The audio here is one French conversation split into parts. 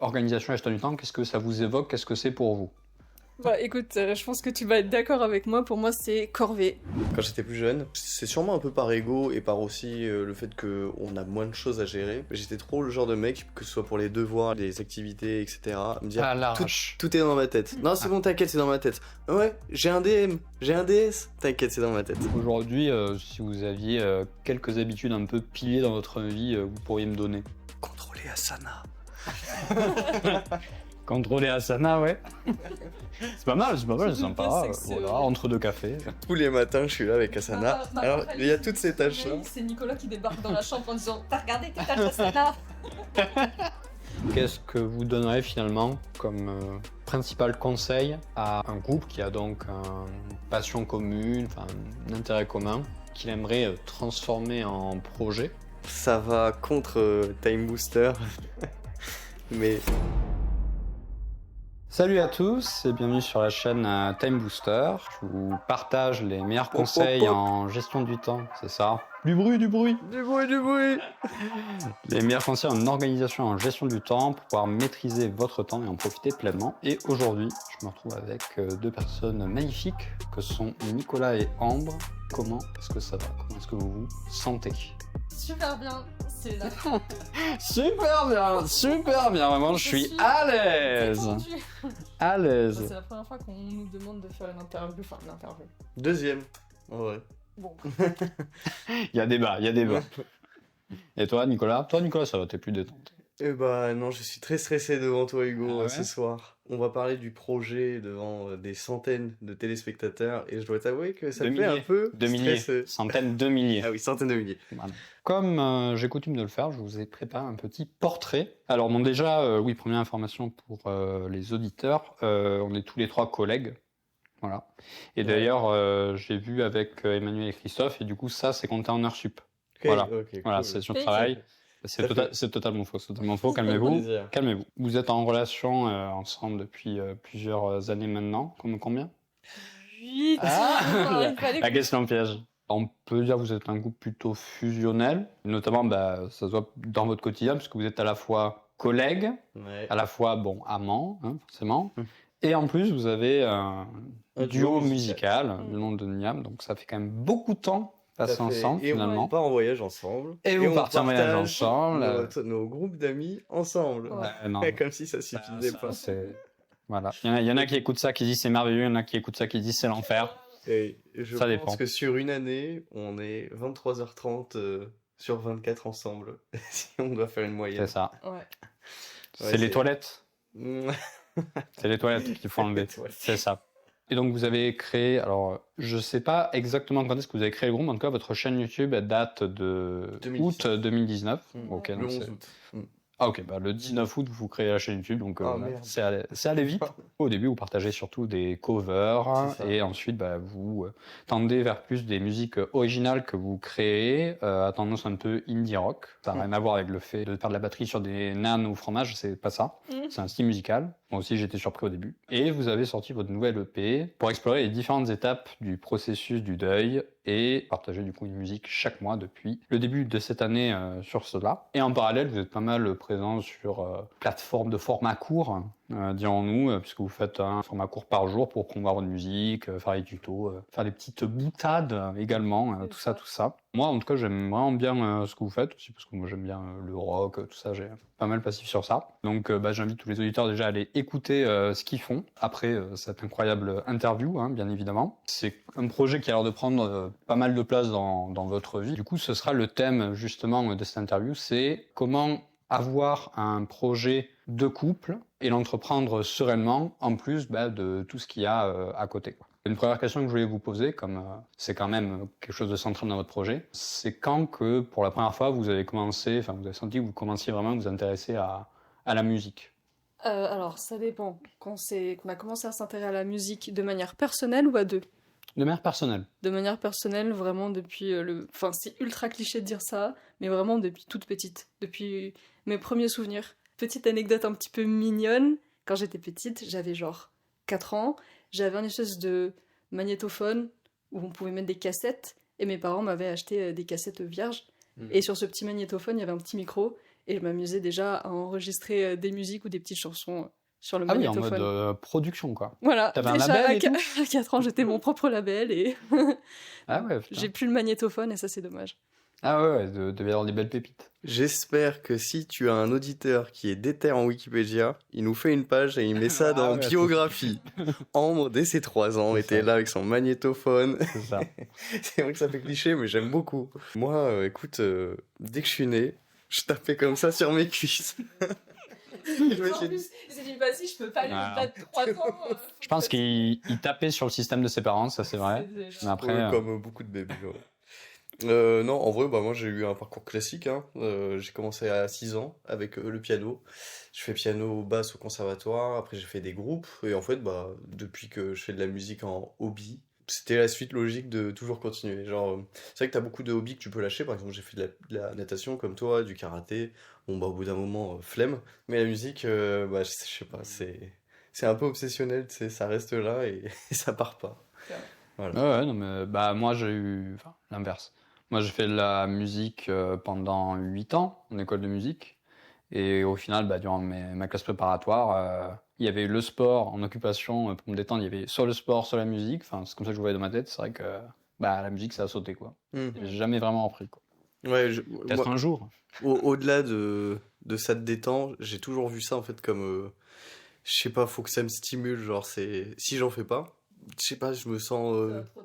Organisation et gestion du temps, qu'est-ce que ça vous évoque? Qu'est-ce que c'est pour vous? Bah écoute, je pense que tu vas être d'accord avec moi, pour moi c'est corvée. Quand j'étais plus jeune, c'est sûrement un peu par ego et par aussi le fait qu'on a moins de choses à gérer. J'étais trop le genre de mec, que ce soit pour les devoirs, les activités, etc., à me dire À l'arrache. tout est dans ma tête. Non, c'est bon, t'inquiète, c'est dans ma tête. Ouais, j'ai un DM, j'ai un DS, t'inquiète, c'est dans ma tête. Aujourd'hui, si vous aviez quelques habitudes un peu piliers dans votre vie, vous pourriez me donner. Contrôler Asana. Contrôler Asana, ouais. C'est pas mal, c'est sympa. C'est que c'est Voilà, horrible. entre deux cafés. Tous les matins, je suis là avec Asana. Alors, il y a toutes ces tâches-là. C'est Nicolas qui débarque dans la chambre en disant « T'as regardé tes tâches Asana ?» Qu'est-ce que vous donnerez finalement comme principal conseil à un couple qui a donc une passion commune, enfin un intérêt commun, qu'il aimerait transformer en projet? Ça va contre Time Booster. Mais Salut à tous et bienvenue sur la chaîne Time Booster. Je vous partage les meilleurs conseils en gestion du temps, c'est ça? Du bruit! du bruit. Les meilleurs conseils en organisation et en gestion du temps pour pouvoir maîtriser votre temps et en profiter pleinement. Et aujourd'hui, je me retrouve avec deux personnes magnifiques que sont Nicolas et Ambre. Comment est-ce que ça va? Comment est-ce que vous vous sentez? Super bien, c'est là. Super bien, vraiment, je suis à l'aise. À l'aise. C'est la première fois qu'on nous demande de faire une interview, Deuxième, en vrai. Bon, Il y a débat. Et toi, Nicolas? Toi, Nicolas, ça va, t'es plus détente. Eh bah non, je suis très stressé devant toi, Hugo, Ah ouais ce soir. On va parler du projet devant des centaines de téléspectateurs et je dois t'avouer que ça me fait un peu de milliers, stressé. centaines de milliers. Ah oui, centaines de milliers. Voilà. Comme j'ai coutume de le faire, je vous ai préparé un petit portrait. Alors bon, déjà, oui, première information pour les auditeurs, on est tous les trois collègues. Voilà. Et d'ailleurs, j'ai vu avec Emmanuel et Christophe, et du coup, ça, c'est compté en heures sup. Ok, Voilà. ok, Voilà, cool. c'est sur Ok. travail. C'est totalement faux, calmez-vous. Plaisir. Calmez-vous. Vous êtes en relation ensemble depuis plusieurs années maintenant. Combien? 8. Ah, Il fallait la question piège. On peut dire que vous êtes un couple plutôt fusionnel, notamment ça se voit dans votre quotidien, puisque vous êtes à la fois collègue, Ouais. à la fois amant, hein, forcément, et en plus vous avez un duo musical, le nom de Niam, donc ça fait quand même beaucoup de temps passé Tout à fait. ensemble Et finalement. on part en voyage ensemble. Et vous on partez en voyage partage ensemble. Nos groupes d'amis ensemble. Ouais. Non, Comme si ça suffisait pas. Voilà. Il y en a qui écoutent ça qui disent c'est merveilleux, il y en a qui écoutent ça qui disent c'est l'enfer. Et je Ça pense dépend. que sur une année, on est 23h30 sur 24 ensemble. Si on doit faire une moyenne. C'est ça. Ouais. C'est les toilettes. Mm. C'est les toilettes qu'il faut enlever. Les toilettes. C'est ça. Et donc vous avez créé, alors je sais pas exactement quand est-ce que vous avez créé le groupe, en tout cas votre chaîne YouTube elle date de 2019. août 2019. Mm. Ok, Le donc 11 c'est- août. Ah ok, le 19 août vous créez la chaîne YouTube, donc Oh, merde. c'est allé vite. Au début vous partagez surtout des covers C'est ça. et ensuite vous tendez vers plus des musiques originales que vous créez, à tendance un peu indie rock. Ça n'a rien à voir avec le fait de faire de la batterie sur des nanes ou fromage, c'est pas ça. C'est un style musical. Moi aussi, j'étais surpris au début. Et vous avez sorti votre nouvelle EP pour explorer les différentes étapes du processus du deuil et partager du coup une musique chaque mois depuis le début de cette année sur cela. Et en parallèle, vous êtes pas mal présent sur plateformes de format court, dirons-nous, puisque vous faites un format court par jour pour promouvoir votre musique, faire des tutos, faire des petites boutades également, tout ça. Moi, en tout cas, j'aime vraiment bien ce que vous faites aussi, parce que moi, j'aime bien le rock, tout ça, j'ai pas mal passif sur ça. Donc, j'invite tous les auditeurs déjà à aller écouter ce qu'ils font après cette incroyable interview, hein, bien évidemment. C'est un projet qui a l'air de prendre pas mal de place dans votre vie. Du coup, ce sera le thème, justement, de cette interview, c'est comment avoir un projet de couple et l'entreprendre sereinement, en plus de tout ce qu'il y a à côté, quoi. Une première question que je voulais vous poser, comme c'est quand même quelque chose de central dans votre projet, c'est quand que, pour la première fois, vous avez senti que vous commenciez vraiment à vous intéresser à la musique? Alors, ça dépend. Qu'on a commencé à s'intéresser à la musique de manière personnelle ou à deux? De manière personnelle. De manière personnelle, vraiment depuis Enfin, c'est ultra cliché de dire ça, mais vraiment depuis toute petite. Depuis mes premiers souvenirs. Petite anecdote un petit peu mignonne. Quand j'étais petite, j'avais genre 4 ans. J'avais un espèce de magnétophone où on pouvait mettre des cassettes. Et mes parents m'avaient acheté des cassettes vierges. Et sur ce petit magnétophone, il y avait un petit micro. Et je m'amusais déjà à enregistrer des musiques ou des petites chansons sur le Ah oui, en magnétophone. mode production, quoi. Voilà, T'avais un déjà label et tout à 4 ans, j'étais mon propre label et Ah ouais, putain. j'ai plus le magnétophone et ça, c'est dommage. Ah ouais, devait y avoir des belles pépites. J'espère que si tu as un auditeur qui est déter en Wikipédia, il nous fait une page et il met ça dans Ah ouais, biographie. Ambre, dès ses 3 ans, C'est était ça. là avec son magnétophone. C'est ça. C'est vrai que ça fait cliché, mais j'aime beaucoup. Moi, écoute, dès que je suis né, je tapais comme ça sur mes cuisses. me suis dit- il s'est dit, vas-y, je peux pas aller au-delà de 3 ans. Je pense qu'il tapait sur le système de ses parents, ça c'est vrai. Mais après, Ouais, comme beaucoup de bébés. Ouais. Non, en vrai, bah, moi j'ai eu un parcours classique. Hein. J'ai commencé à 6 ans avec le piano. Je fais piano basse au conservatoire. Après, j'ai fait des groupes. Et en fait, bah, depuis que je fais de la musique en hobby, c'était la suite logique de toujours continuer. Genre, c'est vrai que t'as beaucoup de hobbies que tu peux lâcher. Par exemple, j'ai fait de la natation comme toi, du karaté. Bon, bah, au bout d'un moment, flemme. Mais la musique, bah, je sais pas, c'est un peu obsessionnel, tu sais, ça reste là et, et ça part pas. Voilà. ouais, non, mais bah, moi j'ai eu enfin, l'inverse. Moi j'ai fait de la musique pendant 8 ans en école de musique. Et au final, bah, durant ma classe préparatoire, il y avait le sport en occupation pour me détendre. Il y avait soit le sport, soit la musique. Enfin, c'est comme ça que je voyais dans ma tête. C'est vrai que bah, la musique, ça a sauté, quoi. Hmm. J'ai jamais vraiment appris, quoi. Ouais, Peut-être un jour. au-delà de ça te détend, j'ai toujours vu ça en fait comme, je sais pas, faut que ça me stimule, genre si j'en fais pas, je sais pas, je me sens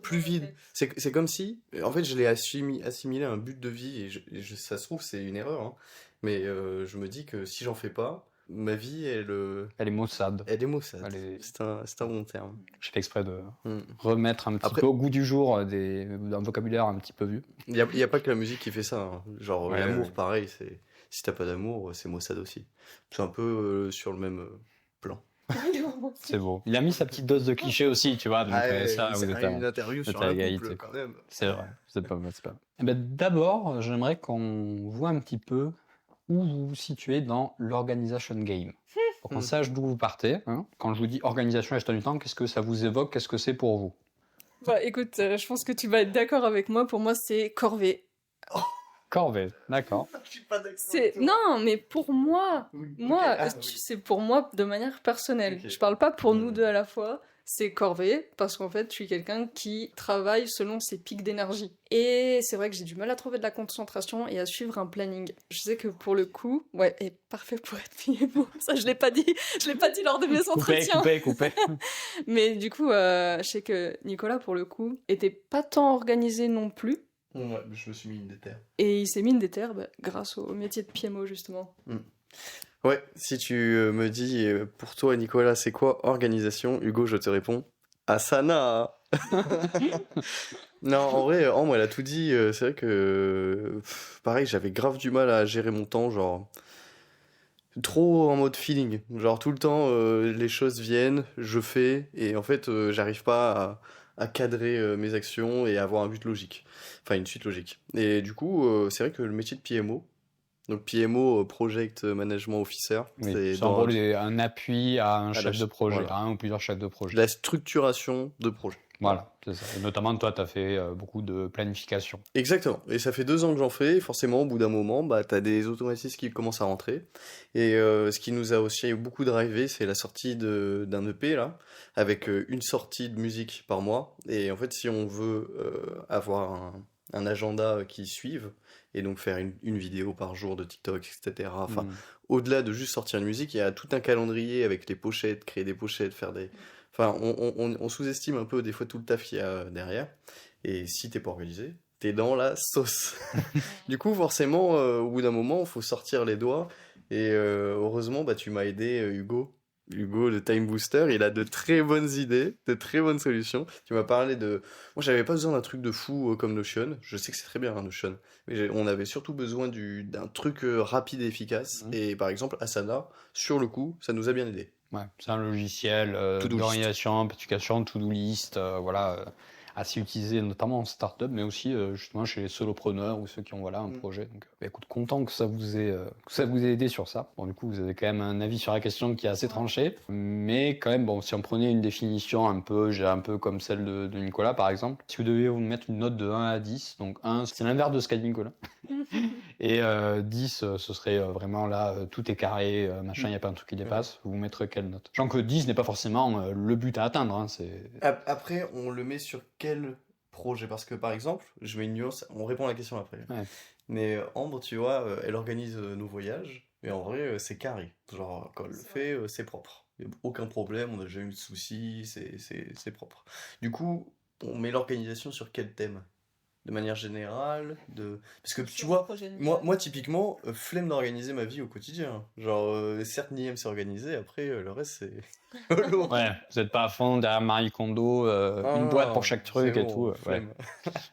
plus vide. C'est comme si, en fait, je l'ai assimilé à un but de vie ça se trouve c'est une erreur, hein, mais je me dis que si j'en fais pas, ma vie Elle est maussade. elle est maussade. Elle est- C'est un bon terme. J'ai fait exprès de Hmm. remettre un petit Après- peu au goût du jour un vocabulaire un petit peu vu. Il y a pas que la musique qui fait ça, hein. Genre Ouais, l'amour ouais. pareil, c'est si t'as pas d'amour, c'est maussade aussi. C'est un peu sur le même plan. C'est beau. Il a mis sa petite dose de cliché aussi, tu vois. Donc ça, vous êtes une interview vous êtes sur à un égalité. couple quand même. C'est vrai, c'est pas mal, c'est pas mal. Eh ben, d'abord, j'aimerais qu'on voit un petit peu où vous vous situez dans l'organisation game. Pour qu'on sache d'où vous partez. Hein. Quand je vous dis organisation et gestion du temps, qu'est-ce que ça vous évoque? Qu'est-ce que c'est pour vous? Bah écoute, je pense que tu vas être d'accord avec moi. Pour moi, c'est corvée. Corvée, d'accord. Je suis pas d'accord. C'est non, mais pour moi, moi, Ah, oui. c'est pour moi de manière personnelle. Ok. Je parle pas pour nous deux à la fois. C'est corvée parce qu'en fait, je suis quelqu'un qui travaille selon ses pics d'énergie. Et c'est vrai que j'ai du mal à trouver de la concentration et à suivre un planning. Je sais que pour le coup, ouais, est parfait pour être PMO. Ça, je l'ai pas dit lors de mes entretiens. Coupé. Mais du coup, je sais que Nicolas, pour le coup, était pas tant organisé non plus. Ouais, je me suis mis une déterre. Et il s'est mis une déterre grâce au métier de PMO, justement. Ouais, si tu me dis pour toi Nicolas, c'est quoi organisation? Hugo, je te réponds Asana. Non, en vrai, Ambre, elle a tout dit. C'est vrai que, pareil, j'avais grave du mal à gérer mon temps, genre trop en mode feeling. Genre tout le temps, les choses viennent, je fais, et en fait, j'arrive pas à cadrer mes actions et à avoir un but logique. Enfin, une suite logique. Et du coup, c'est vrai que le métier de PMO, donc PMO, Project Management Officer, Oui, c'est c'est en dans gros un appui à un chef de projet, voilà. à un ou plusieurs chefs de projet. la structuration de projet. Voilà, c'est ça. Et notamment, toi, tu as fait beaucoup de planification. Exactement. Et ça fait 2 ans que j'en fais. Et forcément, au bout d'un moment, bah, t'as des automatismes qui commencent à rentrer. Et ce qui nous a aussi beaucoup drivé, c'est la sortie d'un EP, là, avec une sortie de musique par mois. Et en fait, si on veut avoir un agenda qui suive, et donc faire une vidéo par jour de TikTok, etc. Enfin, Mm. au-delà de juste sortir une musique, il y a tout un calendrier avec les pochettes, créer des pochettes, faire des... Enfin, on sous-estime un peu des fois tout le taf qu'il y a derrière. Et si t'es pas organisé, t'es dans la sauce. Du coup, forcément, au bout d'un moment, il faut sortir les doigts. Et heureusement, bah, tu m'as aidé, Hugo. Hugo, le Time Booster, il a de très bonnes idées, de très bonnes solutions. Tu m'as parlé de... Moi, j'avais pas besoin d'un truc de fou comme Notion. Je sais que c'est très bien, hein, Notion. Mais on avait surtout besoin d'un truc rapide et efficace. Mhm. Et par exemple, Asana, sur le coup, ça nous a bien aidé. Ouais, c'est un logiciel To-do list. d'organisation, planification, to-do list, voilà, assez utilisé notamment en startup, mais aussi justement chez les solopreneurs ou ceux qui ont voilà, un projet. Donc, bah, écoute, content que ça vous ait aidé sur ça. Bon, du coup, vous avez quand même un avis sur la question qui est assez tranché, mais quand même, bon, si on prenait une définition un peu comme celle de Nicolas, par exemple, si vous deviez vous mettre une note de 1 à 10, donc 1, c'est l'inverse de ce qu'a dit Nicolas, Et 10, ce serait vraiment là, tout est carré, machin, il n'y a pas un truc qui dépasse. Vous mettrez quelle note? Genre que 10 n'est pas forcément le but à atteindre. Hein, Après, on le met sur quel projet? Parce que par exemple, je mets une nuance, on répond à la question après. Ouais. Mais Ambre, tu vois, elle organise nos voyages, et en vrai, c'est carré. Genre, quand elle le fait, c'est propre. Y a aucun problème, on n'a jamais eu de soucis, c'est propre. Du coup, on met l'organisation sur quel thème? De manière générale, parce que tu Sur le vois, projet de moi typiquement, flemme d'organiser ma vie au quotidien. Genre, certes, Niem s'est organisé, après, le reste, c'est lourd. Ouais, vous n'êtes pas à fond derrière Marie Kondo, une boîte pour chaque truc c'est et bon, tout. Ouais. flemme.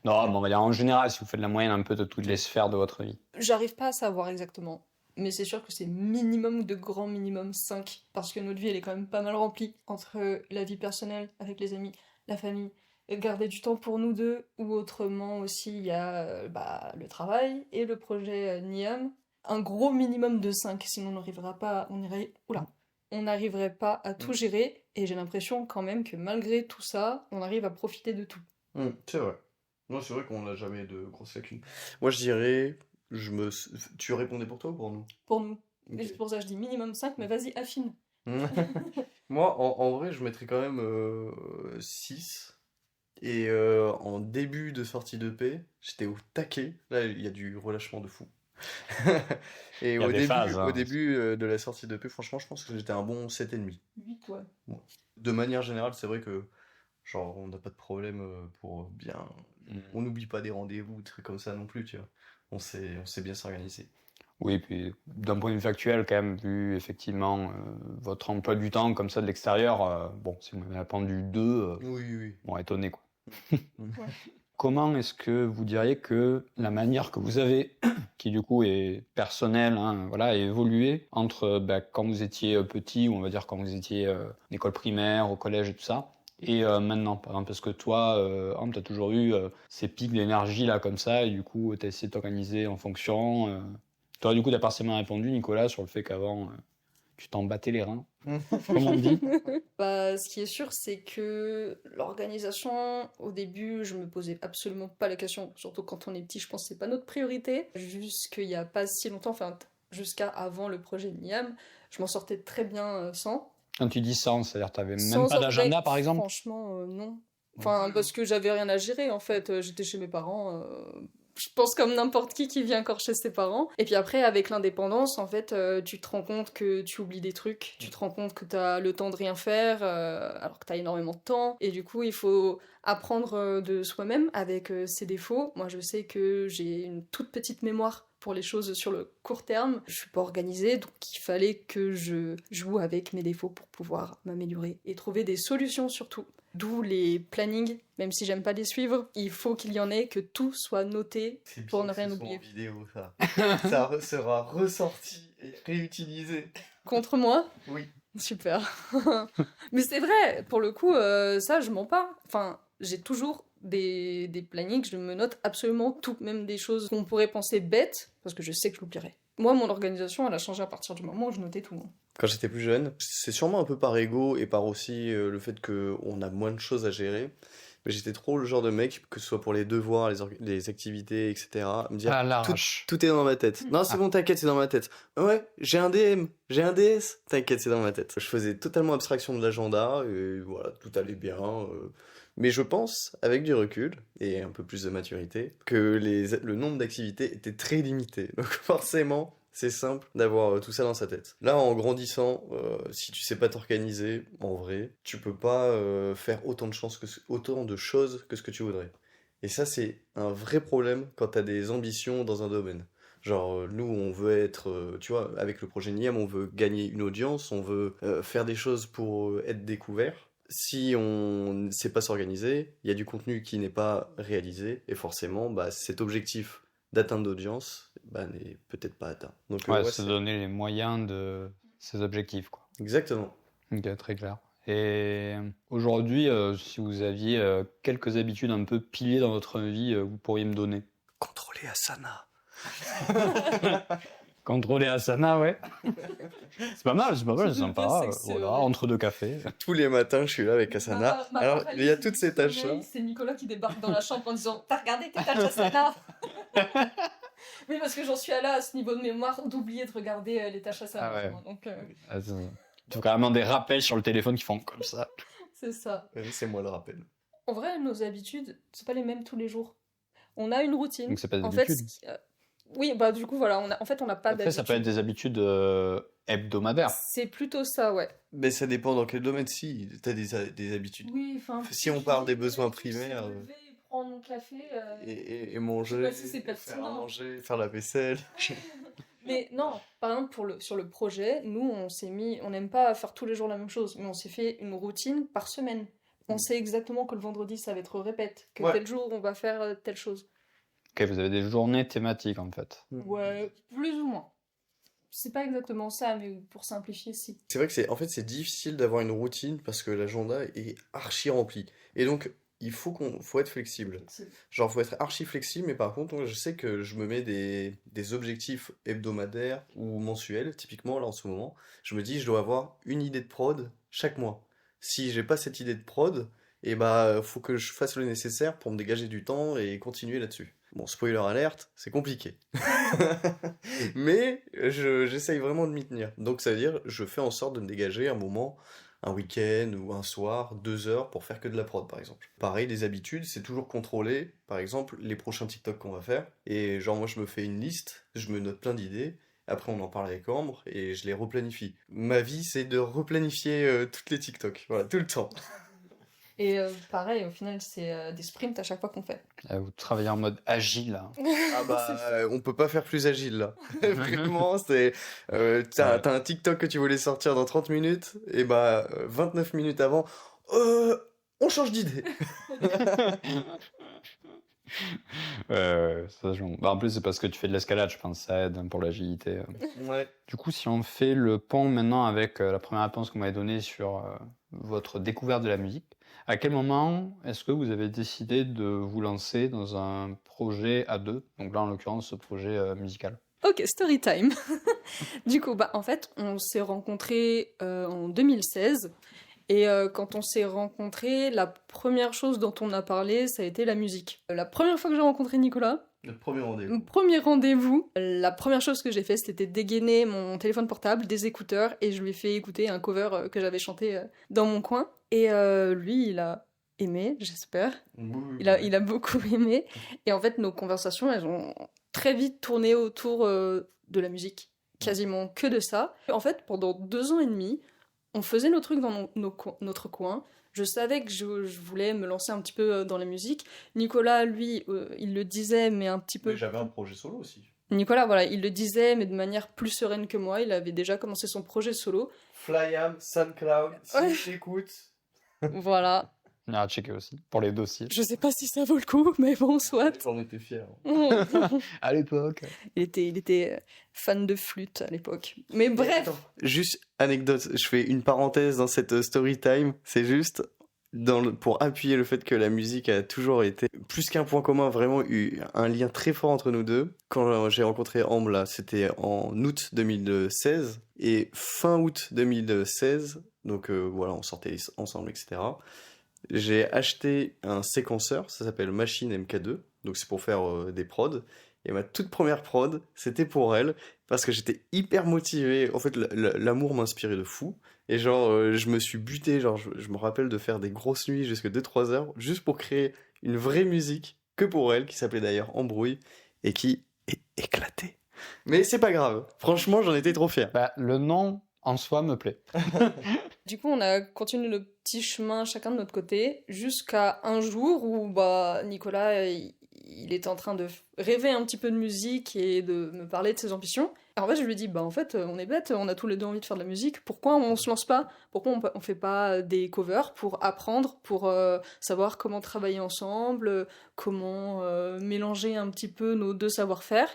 Non, bon, on va dire en général, si vous faites la moyenne un peu de toutes les sphères de votre vie. J'arrive pas à savoir exactement. Mais c'est sûr que c'est minimum de grand minimum 5. Parce que notre vie, elle est quand même pas mal remplie. Entre la vie personnelle, avec les amis, la famille, et garder du temps pour nous deux. Ou autrement aussi, il y a le travail et le projet Niam. Un gros minimum de 5. Sinon on n'arrivera pas, on n'arriverait pas à tout gérer. Et j'ai l'impression quand même que malgré tout ça, on arrive à profiter de tout. C'est vrai. Moi, c'est vrai qu'on n'a jamais de grosses lacunes. Moi, je dirais, tu répondais pour toi ou pour nous? Pour nous. Ok. Et c'est pour ça que je dis minimum 5, mais vas-y, affine. Moi, en vrai, je mettrais quand même 6. Et en début de sortie d'EP, j'étais au taquet. Là, il y a du relâchement de fou. Et Il y a au des début, phases, hein. au début de la sortie d'EP, franchement, je pense que j'étais un bon 7,5. 8, ouais. De manière générale, c'est vrai que genre on n'a pas de problème pour bien. On n'oublie pas des rendez-vous, des trucs comme ça non plus, tu vois. On sait bien s'organiser. Oui, puis d'un point de vue factuel, quand même, vu effectivement votre emploi du temps comme ça de l'extérieur, bon, si vous m'avez répondu 2, Oui. bon, étonné quoi. Ouais. Comment est-ce que vous diriez que la manière que vous avez, qui du coup est personnelle, hein, voilà, a évolué entre quand vous étiez petit, ou on va dire quand vous étiez en école primaire, au collège et tout ça, et maintenant, par exemple, parce que toi, tu as toujours eu ces pics d'énergie là comme ça, et du coup, tu as essayé de t'organiser en fonction. Toi, du coup, tu as partiellement répondu, Nicolas, sur le fait qu'avant, tu t'en battais les reins, comme on dit. Ce qui est sûr, c'est que l'organisation, au début, je me posais absolument pas la question. Surtout quand on est petit, je pense que c'est pas notre priorité. Jusqu'il y a pas si longtemps, enfin, jusqu'à avant le projet Niam, je m'en sortais très bien sans. Quand tu dis sans, c'est-à-dire que tu n'avais même Sans pas d'agenda, par exemple? Franchement, non. Enfin, parce que j'avais rien à gérer, en fait. J'étais chez mes parents. Je pense comme n'importe qui vient encore chez ses parents. Et puis après, avec l'indépendance, en fait, tu te rends compte que tu oublies des trucs. Tu te rends compte que tu as le temps de rien faire, alors que tu as énormément de temps. Et du coup, il faut apprendre de soi-même avec ses défauts. Moi, je sais que j'ai une toute petite mémoire pour les choses sur le court terme. Je suis pas organisée, donc il fallait que je joue avec mes défauts pour pouvoir m'améliorer et trouver des solutions surtout. D'où les plannings, même si j'aime pas les suivre, il faut qu'il y en ait, que tout soit noté pour ne rien oublier. En vidéo, ça. Ça sera ressorti et réutilisé. Contre moi? Oui. Super. Mais c'est vrai, pour le coup, ça, je mens pas. Enfin, j'ai toujours des plannings, je me note absolument tout, même des choses qu'on pourrait penser bêtes, parce que je sais que je l'oublierai. Moi, mon organisation, elle a changé à partir du moment où je notais tout. Quand j'étais plus jeune, c'est sûrement un peu par ego et par aussi le fait qu'on a moins de choses à gérer. Mais j'étais trop le genre de mec, que ce soit pour les devoirs, les activités, etc., à me dire À l'arrache. tout est dans ma tête. Non, c'est bon, t'inquiète, c'est dans ma tête. Ouais, j'ai un DM, j'ai un DS, t'inquiète, c'est dans ma tête. Je faisais totalement abstraction de l'agenda et voilà, tout allait bien. Mais je pense, avec du recul et un peu plus de maturité, que le nombre d'activités était très limité. Donc forcément, c'est simple d'avoir tout ça dans sa tête. Là, en grandissant, si tu sais pas t'organiser, en vrai, tu peux pas faire autant de choses que ce que tu voudrais. Et ça, c'est un vrai problème quand t'as des ambitions dans un domaine. Genre, nous, on veut être, tu vois, avec le projet Niam, on veut gagner une audience, on veut faire des choses pour être découvert. Si on ne sait pas s'organiser, il y a du contenu qui n'est pas réalisé, et forcément, cet objectif d'atteindre d'audience n'est peut-être pas atteint. Donc, Ouais, se donner les moyens de ses objectifs, quoi. Exactement. Ok, très clair. Et aujourd'hui, si vous aviez quelques habitudes un peu piliers dans votre vie, vous pourriez me donner? Contrôler Asana. Contrôler Asana, ouais. C'est pas mal, c'est sympa. C'est que c'est Voilà, vrai. entre deux cafés. Tous les matins, je suis là avec Asana. Alors, il y a toutes ces tâches-là. C'est Nicolas qui débarque dans la chambre en disant « T'as regardé tes tâches Asana ?» Oui, parce que j'en suis allée à ce niveau de mémoire d'oublier de regarder les tâches à ça. Ah ouais. Donc, Il faut carrément des rappels sur le téléphone qui font comme ça. c'est ça. C'est moi le rappel. En vrai, nos habitudes, c'est pas les mêmes tous les jours. On a une routine. Donc c'est pas des En fait, habitudes. oui, bah du coup, voilà, en fait, on n'a pas Après, d'habitude. ça peut être des habitudes hebdomadaires. C'est plutôt ça, ouais. Mais ça dépend dans quel domaine. Si, t'as des habitudes. Oui, enfin... Si on parle des besoins primaires... prendre mon café... Et manger, Je sais pas si c'est faire à pertinent. manger, faire la vaisselle. Mais non, par exemple, sur le projet, nous, on n'aime pas faire tous les jours la même chose, mais on s'est fait une routine par semaine. On sait exactement que le vendredi, ça va être répète, que tel jour, on va faire telle chose. Ok, vous avez des journées thématiques en fait. Ouais, plus ou moins. C'est pas exactement ça, mais pour simplifier, si. C'est vrai que c'est difficile d'avoir une routine parce que l'agenda est archi rempli. Et donc, faut être flexible. Genre, faut être archi flexible, mais par contre, je sais que je me mets des objectifs hebdomadaires ou mensuels. Typiquement, là, en ce moment, je me dis, je dois avoir une idée de prod chaque mois. Si j'ai pas cette idée de prod, et bah, faut que je fasse le nécessaire pour me dégager du temps et continuer là-dessus. Bon, spoiler alerte, c'est compliqué. Mais j'essaye vraiment de m'y tenir. Donc, ça veut dire, je fais en sorte de me dégager un moment, un week-end ou un soir, 2 heures pour faire que de la prod, par exemple. Pareil, les habitudes, c'est toujours contrôler, par exemple, les prochains TikTok qu'on va faire. Et genre, moi, je me fais une liste, je me note plein d'idées. Après, on en parle avec Ambre et je les replanifie. Ma vie, c'est de replanifier toutes les TikTok. Voilà, tout le temps. Et pareil, au final, c'est des sprints à chaque fois qu'on fait. Vous travaillez en mode agile. Hein. Ah bah, on peut pas faire plus agile, là. Vraiment, c'est... t'as un TikTok que tu voulais sortir dans 30 minutes, et bah, 29 minutes avant, on change d'idée. En plus, c'est parce que tu fais de l'escalade, je pense, ça aide pour l'agilité. Ouais. Du coup, si on fait le pont maintenant avec la première réponse que vous m'avez donnée sur votre découverte de la musique, à quel moment est-ce que vous avez décidé de vous lancer dans un projet à deux, donc là en l'occurrence ce projet musical? Ok, story time. Du coup, en fait, on s'est rencontrés en 2016. Et quand on s'est rencontrés, la première chose dont on a parlé, ça a été la musique. La première fois que j'ai rencontré Nicolas, Le premier rendez-vous. mon premier rendez-vous, la première chose que j'ai fait, c'était dégainer mon téléphone portable, des écouteurs, et je lui ai fait écouter un cover que j'avais chanté dans mon coin. Et lui, il a aimé, j'espère. Il a beaucoup aimé. Et en fait, nos conversations, elles ont très vite tourné autour de la musique. Quasiment que de ça. En fait, pendant 2 ans et demi, on faisait nos trucs dans notre coin. Je savais que je voulais me lancer un petit peu dans la musique. Nicolas, lui, il le disait, mais un petit peu... Mais j'avais un projet solo aussi. Nicolas, voilà, il le disait, mais de manière plus sereine que moi. Il avait déjà commencé son projet solo. Flyam, SoundCloud, si j'écoute. Voilà. On ira checker aussi, pour les dossiers. Je sais pas si ça vaut le coup, mais bon, soit. J'en étais fier. À l'époque. Il était fan de flûte à l'époque. Mais bref. Attends, juste anecdote, je fais une parenthèse dans cette story time, c'est juste pour appuyer le fait que la musique a toujours été plus qu'un point commun, vraiment eu un lien très fort entre nous deux. Quand j'ai rencontré Ambre là, c'était en août 2016 et fin août 2016, donc voilà, on sortait ensemble, etc. J'ai acheté un séquenceur, ça s'appelle Machine MK2, donc c'est pour faire des prods. Et ma toute première prod, c'était pour elle, parce que j'étais hyper motivé. En fait, l'amour m'inspirait de fou. Et genre, je me suis buté, genre, je me rappelle de faire des grosses nuits jusqu'à 2-3 heures, juste pour créer une vraie musique, que pour elle, qui s'appelait d'ailleurs Embrouille, et qui est éclatée. Mais c'est pas grave, franchement, j'en étais trop fier. Bah, le nom en soi me plaît. Du coup, on a continué le petit chemin chacun de notre côté, jusqu'à un jour où Nicolas, il était en train de rêver un petit peu de musique et de me parler de ses ambitions. Et en fait, je lui ai dit, en fait, on est bête, on a tous les deux envie de faire de la musique, pourquoi on se lance pas? Pourquoi on fait pas des covers pour apprendre, pour savoir comment travailler ensemble, comment mélanger un petit peu nos deux savoir-faire?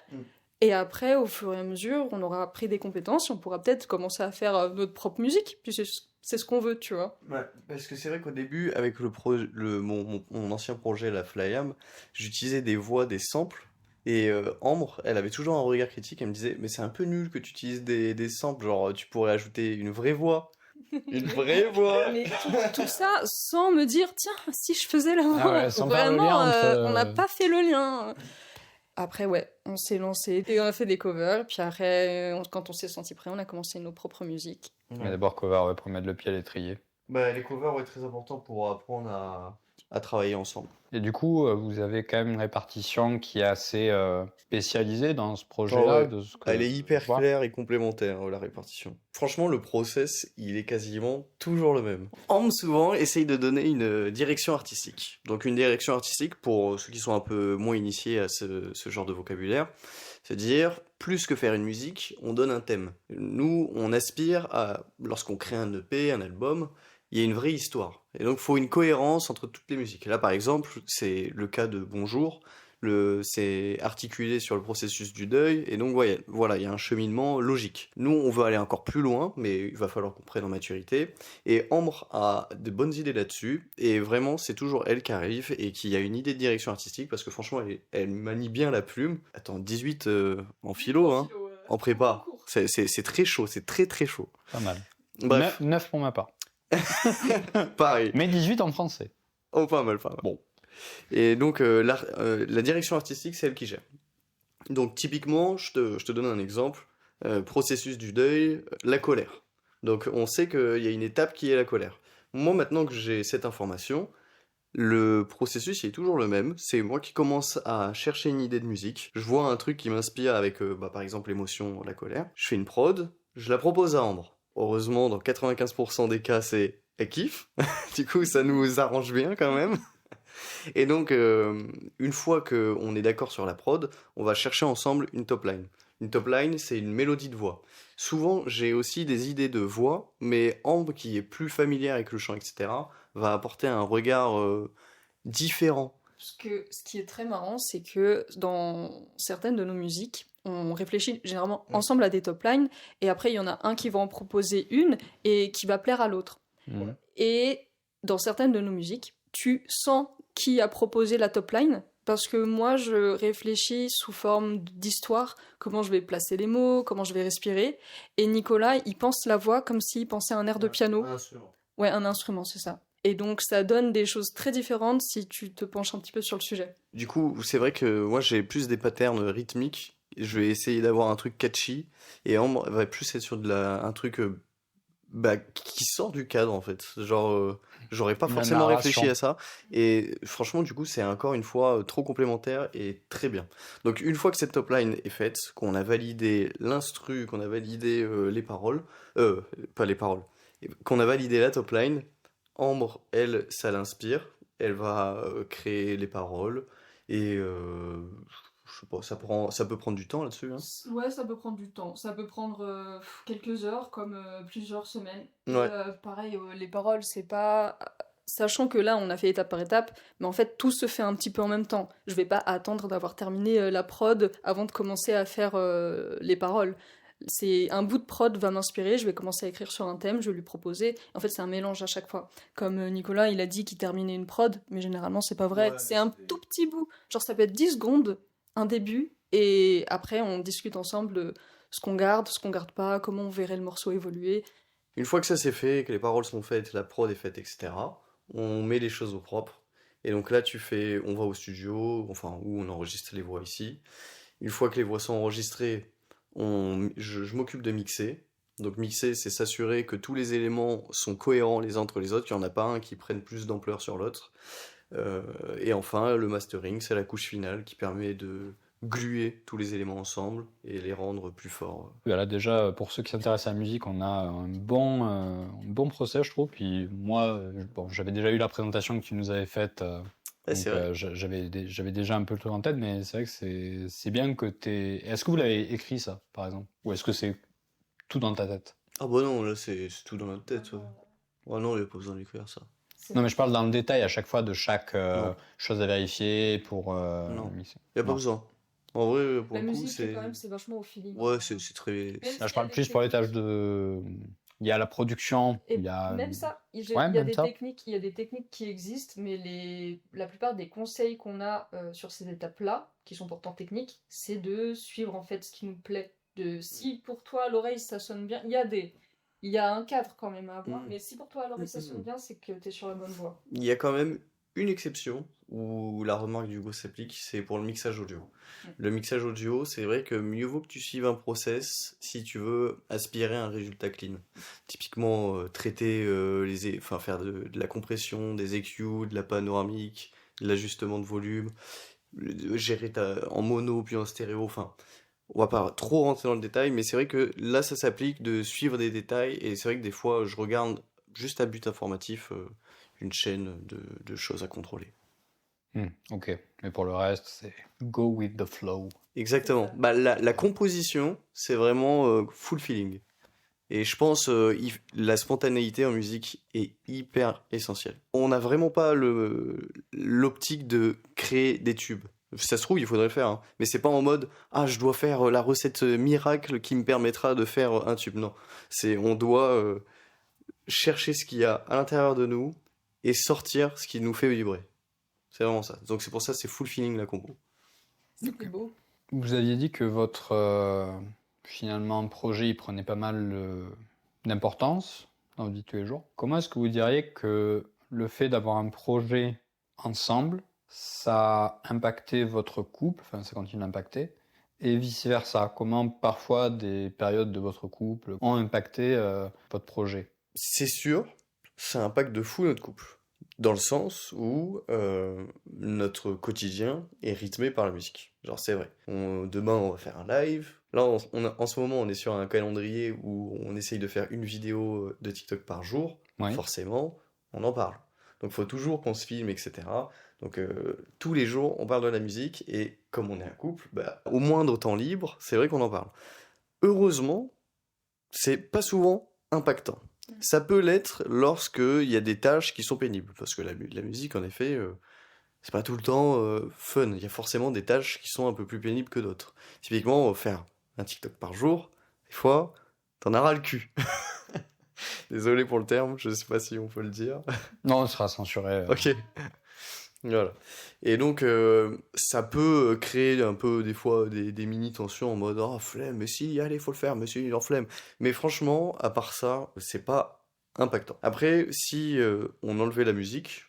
Et après, au fur et à mesure, on aura appris des compétences et on pourra peut-être commencer à faire notre propre musique, puisque c'est ce qu'on veut, tu vois. Ouais, parce que c'est vrai qu'au début, avec mon ancien projet, la Flyam, j'utilisais des voix, des samples, et Ambre, elle avait toujours un regard critique, elle me disait, mais c'est un peu nul que tu utilises des samples, genre tu pourrais ajouter une vraie voix. Une vraie voix. Mais tout ça sans me dire, tiens, si je faisais la voix. Ah ouais, sans faire le vraiment, lien entre, on n'a pas fait le lien. Après, ouais, on s'est lancé et on a fait des covers. Puis après, quand on s'est senti prêt, on a commencé nos propres musiques. Mais d'abord cover, ouais, pour mettre le pied à l'étrier. Bah, les covers, ouais, très important pour apprendre à travailler ensemble. Et du coup, vous avez quand même une répartition qui est assez spécialisée dans ce Ah projet-là, ouais. de ce que Elle est hyper je vois. claire et complémentaire, la répartition. Franchement, le process, il est quasiment toujours le même. Ambre, souvent, essaye de donner une direction artistique. Donc, une direction artistique, pour ceux qui sont un peu moins initiés à ce genre de vocabulaire, c'est-à-dire, plus que faire une musique, on donne un thème. Nous, on aspire à, lorsqu'on crée un EP, un album, il y a une vraie histoire. Et donc, il faut une cohérence entre toutes les musiques. Là, par exemple, c'est le cas de Bonjour. C'est articulé sur le processus du deuil, et donc ouais, voilà, il y a un cheminement logique. Nous, on veut aller encore plus loin, mais il va falloir qu'on prenne en maturité, et Ambre a de bonnes idées là-dessus, et vraiment, c'est toujours elle qui arrive, et qui a une idée de direction artistique, parce que franchement, elle manie bien la plume. Attends, 18 en philo, hein, en prépa. C'est très chaud, c'est très très chaud. Pas mal. Bref, 9 pour ma part. pareil. Mais 18 en français. Oh, pas mal, pas mal. Bon. Et donc, la direction artistique, c'est elle qui gère. Donc, typiquement, je te donne un exemple. Processus du deuil, la colère. Donc, on sait qu'il y a une étape qui est la colère. Moi, maintenant que j'ai cette information, le processus il est toujours le même. C'est moi qui commence à chercher une idée de musique. Je vois un truc qui m'inspire avec, par exemple, l'émotion, la colère. Je fais une prod, je la propose à Ambre. Heureusement, dans 95% des cas, c'est elle kiffe. Du coup, ça nous arrange bien quand même. Et donc, une fois qu'on est d'accord sur la prod, on va chercher ensemble une top line. Une top line, c'est une mélodie de voix. Souvent, j'ai aussi des idées de voix, mais Ambre, qui est plus familière avec le chant, etc., va apporter un regard différent. Ce qui est très marrant, c'est que dans certaines de nos musiques, on réfléchit généralement ensemble à des top lines, et après, il y en a un qui va en proposer une et qui va plaire à l'autre. Mhm. Et dans certaines de nos musiques, tu sens qui a proposé la top line, parce que moi, je réfléchis sous forme d'histoire, comment je vais placer les mots, comment je vais respirer, et Nicolas, il pense la voix comme s'il pensait à un air de piano. Un instrument. Ouais, un instrument, c'est ça. Et donc, ça donne des choses très différentes si tu te penches un petit peu sur le sujet. Du coup, c'est vrai que moi, j'ai plus des patterns rythmiques. Je vais essayer d'avoir un truc catchy, et Ambre va plus être sur un truc qui sort du cadre en fait. Genre, j'aurais pas La forcément narration. réfléchi à ça. Et franchement, du coup, c'est encore une fois trop complémentaire et très bien. Donc, une fois que cette top line est faite, qu'on a validé l'instru, qu'on a validé les paroles, pas les paroles, qu'on a validé la top line, Ambre, elle, ça l'inspire. Elle va créer les paroles et je sais pas, ça peut prendre du temps là-dessus, hein. Ouais, ça peut prendre du temps. Ça peut prendre quelques heures, comme plusieurs semaines. Ouais. Pareil, les paroles, c'est pas... Sachant que là, on a fait étape par étape, mais en fait, tout se fait un petit peu en même temps. Je vais pas attendre d'avoir terminé la prod avant de commencer à faire les paroles. C'est un bout de prod va m'inspirer, je vais commencer à écrire sur un thème, je vais lui proposer. En fait, c'est un mélange à chaque fois. Comme Nicolas, il a dit qu'il terminait une prod, mais généralement, c'est pas vrai. Ouais, c'est un c'est- tout petit bout. Genre, ça peut être 10 secondes, un début, et après, on discute ensemble de ce qu'on garde pas, comment on verrait le morceau évoluer. Une fois que ça c'est fait, que les paroles sont faites, la prod est faite, etc., on met les choses au propre. Et donc là, on va au studio, enfin, où on enregistre les voix ici. Une fois que les voix sont enregistrées, je m'occupe de mixer. Donc mixer, c'est s'assurer que tous les éléments sont cohérents les uns entre les autres, qu'il n'y en a pas un qui prenne plus d'ampleur sur l'autre. Et enfin, le mastering, c'est la couche finale qui permet de gluer tous les éléments ensemble et les rendre plus forts. Voilà, déjà, pour ceux qui s'intéressent à la musique, on a un bon procès, je trouve. Puis moi, bon, j'avais déjà eu la présentation que tu nous avais faite. Ouais, c'est vrai. J'avais déjà un peu le truc en tête, mais c'est vrai que c'est bien que t'aies... Est-ce que vous l'avez écrit, ça, par exemple? Ou est-ce que c'est tout dans ta tête? Ah bah non, là c'est tout dans notre tête. Ouais. Oh non, il n'y a pas besoin d'écrire ça. Non, mais je parle dans le détail à chaque fois de chaque Non. chose à vérifier pour Non. mixer. Il n'y a pas Non. besoin. En vrai, pour La le coup, musique, c'est... quand même, c'est vachement au feeling. Ouais, c'est très... Même Là, s'il je y a parle des plus pour les tâches techniques- de... Il y a la production, Et il y a... même ça, Ouais, il y a même des ça. techniques, il y a des techniques qui existent, mais la plupart des conseils qu'on a sur ces étapes-là, qui sont pourtant techniques, c'est de suivre en fait ce qui nous plaît. Si pour toi à l'oreille ça sonne bien, il y a un cadre quand même à avoir, Mm. mais si pour toi à l'oreille ça sonne bien, c'est que tu es sur la bonne voie. Il y a quand même une exception où la remarque d'Hugo s'applique, c'est pour le mixage audio. Le mixage audio, c'est vrai que mieux vaut que tu suives un process si tu veux aspirer à un résultat clean. Typiquement, traiter enfin faire de la compression, des EQ, de la panoramique, de l'ajustement de volume, gérer en mono puis en stéréo, enfin, on va pas trop rentrer dans le détail, mais c'est vrai que là, ça s'applique de suivre des détails, et c'est vrai que des fois, je regarde juste à but informatif une chaîne de choses à contrôler. Ok, mais pour le reste, c'est go with the flow. Exactement. Bah, la composition, c'est vraiment full feeling. Et je pense la spontanéité en musique est hyper essentielle. On n'a vraiment pas l'optique de créer des tubes. Ça se trouve, il faudrait le faire, hein. Mais c'est pas en mode ah, je dois faire la recette miracle qui me permettra de faire un tube. Non, on doit chercher ce qu'il y a à l'intérieur de nous et sortir ce qui nous fait vibrer. C'est vraiment ça. Donc c'est pour ça, c'est full feeling la compo. C'est plus beau. Vous aviez dit que votre finalement projet il prenait pas mal d'importance dans votre vie de tous les jours. Comment est-ce que vous diriez que le fait d'avoir un projet ensemble, ça a impacté votre couple, enfin ça continue d'impacter, et vice-versa? Comment parfois des périodes de votre couple ont impacté votre projet? C'est sûr, ça impacte de fou notre couple. Dans le sens où notre quotidien est rythmé par la musique. Genre, c'est vrai. Demain, on va faire un live. Là, en ce moment, on est sur un calendrier où on essaye de faire une vidéo de TikTok par jour. Oui. Forcément, on en parle. Donc, il faut toujours qu'on se filme, etc. Donc, tous les jours, on parle de la musique. Et comme on est un couple, bah, au moindre temps libre, c'est vrai qu'on en parle. Heureusement, c'est pas souvent impactant. Ça peut l'être lorsqu'il y a des tâches qui sont pénibles, parce que la musique, en effet, c'est pas tout le temps fun. Il y a forcément des tâches qui sont un peu plus pénibles que d'autres. Typiquement, faire un TikTok par jour, des fois, t'en as ras le cul. Désolé pour le terme, je sais pas si on peut le dire. Non, on sera censuré. Ok. Voilà. Et donc, ça peut créer un peu, des fois, des mini-tensions en mode « Oh, flemme, mais si, allez, faut le faire, mais si, en flemme. » Mais franchement, à part ça, c'est pas impactant. Après, si on enlevait la musique,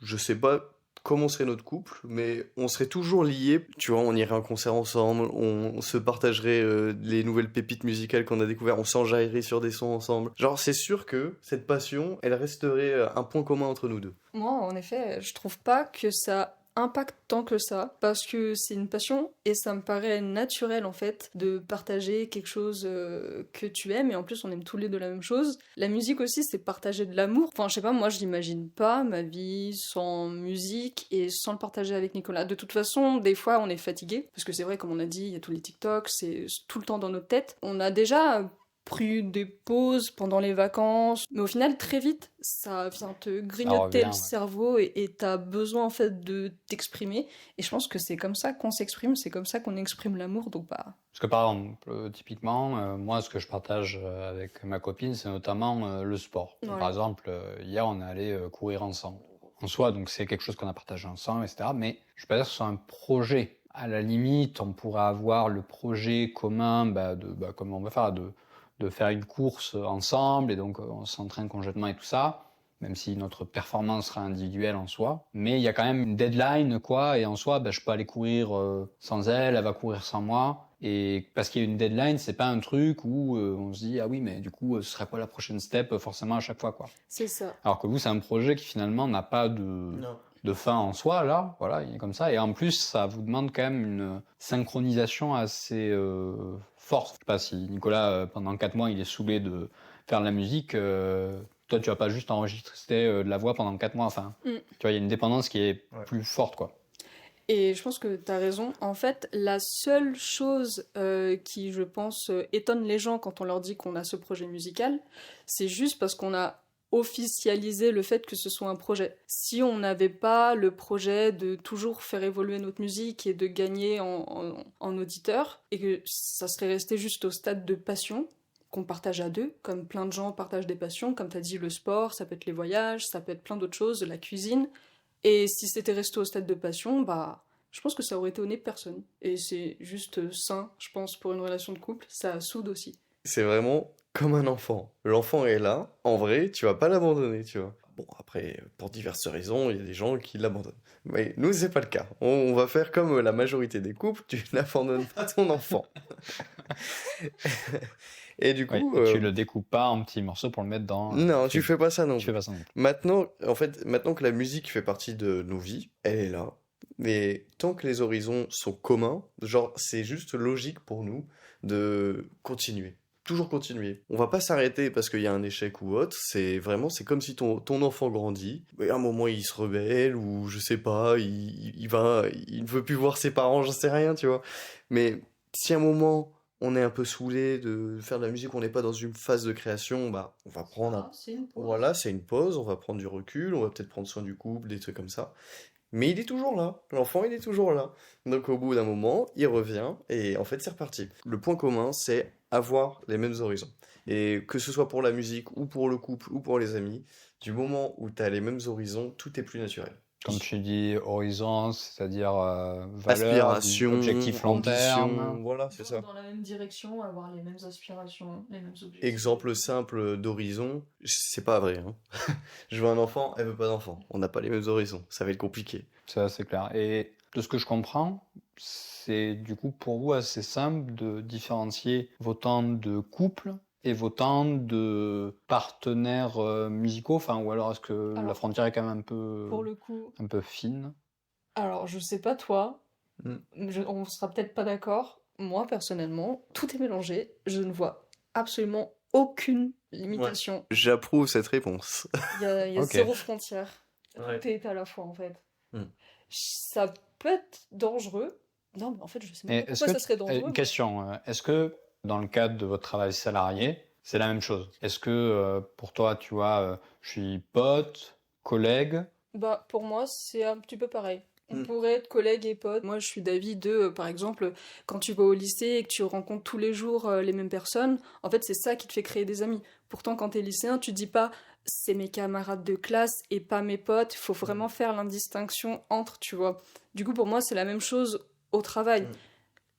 je sais pas comment serait notre couple, mais on serait toujours liés. Tu vois, on irait à un concert ensemble, on se partagerait les nouvelles pépites musicales qu'on a découvertes, on s'enjaillerait sur des sons ensemble. Genre, c'est sûr que cette passion, elle resterait un point commun entre nous deux. Moi, en effet, je trouve pas que ça impacte tant que ça, parce que c'est une passion et ça me paraît naturel en fait de partager quelque chose que tu aimes, et en plus on aime tous les deux la même chose. La musique aussi, c'est partager de l'amour. Enfin, je sais pas, moi je n'imagine pas ma vie sans musique et sans le partager avec Nicolas. De toute façon, des fois on est fatigué, parce que c'est vrai, comme on a dit, il y a tous les TikToks, c'est tout le temps dans notre tête. On a déjà pris des pauses pendant les vacances, mais au final très vite ça vient te grignoter revient, le cerveau et t'as besoin en fait de t'exprimer, et je pense que c'est comme ça qu'on s'exprime, c'est comme ça qu'on exprime l'amour, donc bah... Parce que par exemple, typiquement, moi ce que je partage avec ma copine, c'est notamment le sport. Ouais. Par exemple, hier on est allé courir ensemble. En soi, donc c'est quelque chose qu'on a partagé ensemble, etc. Mais je peux pas dire que ce soit un projet. À la limite, on pourrait avoir le projet commun, comme on va faire, de faire une course ensemble, et donc on s'entraîne conjointement et tout ça, même si notre performance sera individuelle en soi. Mais il y a quand même une deadline, quoi, et en soi, je peux aller courir sans elle, elle va courir sans moi. Et parce qu'il y a une deadline, c'est pas un truc où on se dit ah oui, mais du coup, ce serait quoi la prochaine step forcément à chaque fois, quoi. C'est ça. Alors que vous, c'est un projet qui finalement n'a pas de fin en soi, là, voilà, il est comme ça. Et en plus, ça vous demande quand même une synchronisation assez forte. Je sais pas si Nicolas, pendant 4 mois, il est saoulé de faire de la musique. Toi, tu vas pas juste enregistrer de la voix pendant 4 mois. Enfin, tu vois, il y a une dépendance qui est plus forte, quoi. Et je pense que t'as raison. En fait, la seule chose qui, je pense, étonne les gens quand on leur dit qu'on a ce projet musical, c'est juste parce qu'on a officialisé le fait que ce soit un projet. Si on n'avait pas le projet de toujours faire évoluer notre musique et de gagner en auditeurs, et que ça serait resté juste au stade de passion, qu'on partage à deux, comme plein de gens partagent des passions, comme t'as dit, le sport, ça peut être les voyages, ça peut être plein d'autres choses, la cuisine. Et si c'était resté au stade de passion, je pense que ça aurait étonné personne. Et c'est juste sain, je pense, pour une relation de couple, ça soude aussi. C'est vraiment comme un enfant. L'enfant est là, en vrai, tu vas pas l'abandonner, tu vois. Bon, après, pour diverses raisons, il y a des gens qui l'abandonnent. Mais nous, c'est pas le cas. On va faire comme la majorité des couples, tu n'abandonnes pas ton enfant. Et du Oui, coup, et tu le découpes pas en petits morceaux pour le mettre dans non, le tu frigo. fais pas ça non Tu fais plus. pas ça non plus. Maintenant, en fait, maintenant que la musique fait partie de nos vies, elle est là. Mais tant que les horizons sont communs, genre, c'est juste logique pour nous de continuer. Toujours continuer. On va pas s'arrêter parce qu'il y a un échec ou autre. C'est vraiment, c'est comme si ton enfant grandit. Et à un moment, il se rebelle ou je sais pas, il ne veut plus voir ses parents, j'en sais rien, tu vois. Mais si à un moment, on est un peu saoulé de faire de la musique, on n'est pas dans une phase de création, bah, on va prendre un... C'est une pause. Voilà, c'est une pause, on va prendre du recul, on va peut-être prendre soin du couple, des trucs comme ça. Mais il est toujours là, l'enfant il est toujours là. Donc au bout d'un moment, il revient et en fait c'est reparti. Le point commun, c'est avoir les mêmes horizons. Et que ce soit pour la musique ou pour le couple ou pour les amis, du moment où tu as les mêmes horizons, tout est plus naturel. Comme tu dis, horizon, c'est-à-dire valeur, Aspiration, objectif long terme. ambition, voilà, c'est ça. Dans la même direction, avoir les mêmes aspirations, les mêmes objectifs. Exemple simple d'horizon, c'est pas vrai, hein. Je veux un enfant, elle veut pas d'enfant. On n'a pas les mêmes horizons, ça va être compliqué. Ça, c'est clair. Et de ce que je comprends, c'est du coup pour vous assez simple de différencier vos temps de couple et vos temps de partenaires musicaux. Enfin, ou alors est-ce que la Alors, frontière est quand même Pour le coup, un peu fine? alors je sais pas toi, Mm. on sera peut-être pas d'accord. Moi personnellement, tout est mélangé. Je ne vois absolument aucune limitation. J'approuve cette réponse. Il y a Ok. zéro frontière. Ouais. Tout est à la fois en fait. Mm. Ça peut être dangereux. Non, mais en fait, je sais même Et pas est-ce pourquoi que, ça serait dangereux. une question, est-ce que dans le cadre de votre travail salarié, c'est la même chose? Est-ce que pour toi, tu vois, je suis pote, collègue? Bah, pour moi, c'est un petit peu pareil. On Mm. pourrait être collègues et potes. Moi, je suis d'avis de, par exemple, quand tu vas au lycée et que tu rencontres tous les jours les mêmes personnes, en fait, c'est ça qui te fait créer des amis. Pourtant, quand t'es lycéen, tu dis pas c'est mes camarades de classe et pas mes potes. Il faut vraiment faire l'indistinction entre, tu vois. Du coup, pour moi, c'est la même chose au travail. Mm.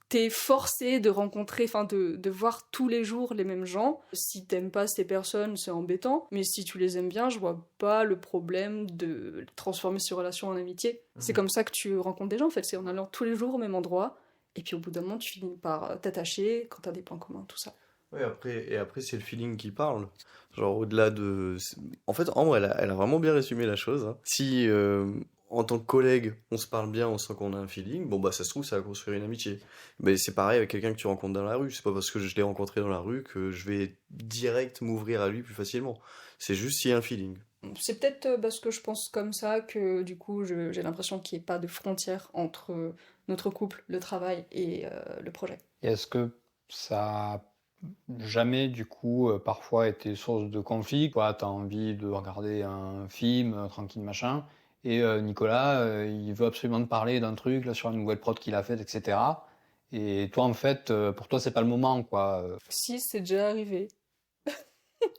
T'es forcé de rencontrer, enfin de voir tous les jours les mêmes gens. Si t'aimes pas ces personnes, c'est embêtant. Mais si tu les aimes bien, je vois pas le problème de transformer ces relations en amitié. C'est Mhm. comme ça que tu rencontres des gens, en fait. C'est en allant tous les jours au même endroit. Et puis au bout d'un moment, tu finis par t'attacher quand t'as des points communs, tout ça. Ouais, après c'est le feeling qui parle. Genre au-delà de... En fait, Ambre, elle a vraiment bien résumé la chose, hein. Si en tant que collègue, on se parle bien, on sent qu'on a un feeling, bon bah ça se trouve, ça va construire une amitié. Mais c'est pareil avec quelqu'un que tu rencontres dans la rue. C'est pas parce que je l'ai rencontré dans la rue que je vais direct m'ouvrir à lui plus facilement. C'est juste s'il y a un feeling. C'est peut-être parce que je pense comme ça que du coup, j'ai l'impression qu'il n'y ait pas de frontière entre notre couple, le travail et le projet. Et est-ce que ça a jamais, du coup, parfois été source de conflit? Quoi, t'as envie de regarder un film, tranquille, machin, et Nicolas, il veut absolument te parler d'un truc, là, sur une nouvelle prod qu'il a faite, etc. Et toi, en fait, pour toi, c'est pas le moment, quoi. Si, c'est déjà arrivé.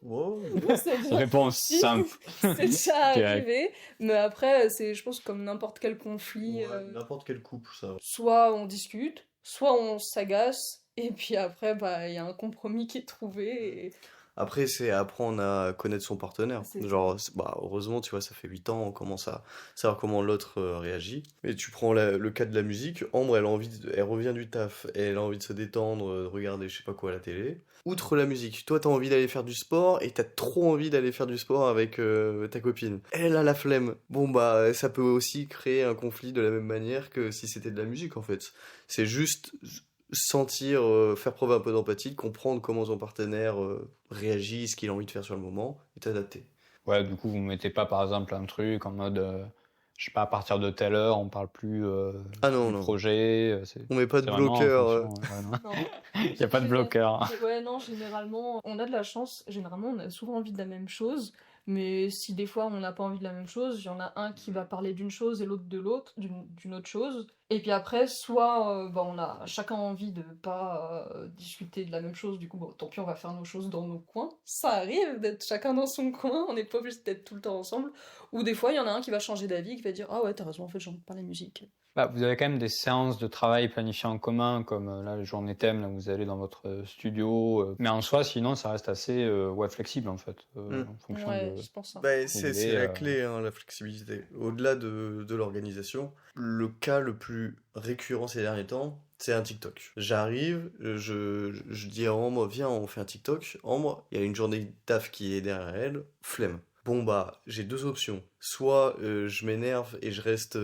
Wow. C'est déjà Réponse Si, simple. c'est déjà Direct. arrivé, mais après, c'est, je pense, comme n'importe quel conflit, Ouais, n'importe quel couple, ça. soit on discute, soit on s'agace, et puis après, bah, il y a un compromis qui est trouvé, et Après, c'est apprendre à connaître son partenaire. c'est ça. Genre, bah, heureusement, tu vois, ça fait 8 ans, on commence à savoir comment l'autre réagit. Mais tu prends le cas de la musique, Ambre, elle revient du taf, et elle a envie de se détendre, de regarder je sais pas quoi à la télé. Outre la musique, toi, t'as envie d'aller faire du sport, et t'as trop envie d'aller faire du sport avec ta copine. Elle a la flemme. Bon, bah, ça peut aussi créer un conflit de la même manière que si c'était de la musique, en fait. C'est juste sentir, faire preuve un peu d'empathie, comprendre comment son partenaire réagit, ce qu'il a envie de faire sur le moment, et t'adapter. Ouais, du coup, vous mettez pas, par exemple, un truc en mode, je sais pas, à partir de telle heure, on parle plus Ah non, du non. projet. On met pas C'est de vraiment en bloqueur. fonction, ouais, non. Non. Il y a pas de bloqueur. Ouais, non, généralement, on a de la chance. Généralement, on a souvent envie de la même chose. Mais si des fois on n'a pas envie de la même chose, il y en a un qui va parler d'une chose et l'autre de l'autre, d'une autre chose. Et puis après, soit bah, on a chacun envie de pas discuter de la même chose, du coup, bon, tant pis, on va faire nos choses dans nos coins. Ça arrive d'être chacun dans son coin, on n'est pas obligé d'être tout le temps ensemble. Ou des fois, il y en a un qui va changer d'avis, qui va dire ah ouais, t'as raison, en fait, j'ai envie de parler musique. Bah, vous avez quand même des séances de travail planifiées en commun, comme là, les journées thèmes, là, où vous allez dans votre studio. Mais en soi, sinon, ça reste assez flexible, en fait, en fonction Ouais, de je pense. Bah, où vous c'est voulez. la clé, hein, la flexibilité. Au-delà de l'organisation, le cas le plus récurrent ces derniers temps, c'est un TikTok. J'arrive, je dis à Ambre, viens, on fait un TikTok. Ambre, il y a une journée de taf qui est derrière elle, flemme. Bon bah, j'ai deux options. Soit je m'énerve et je reste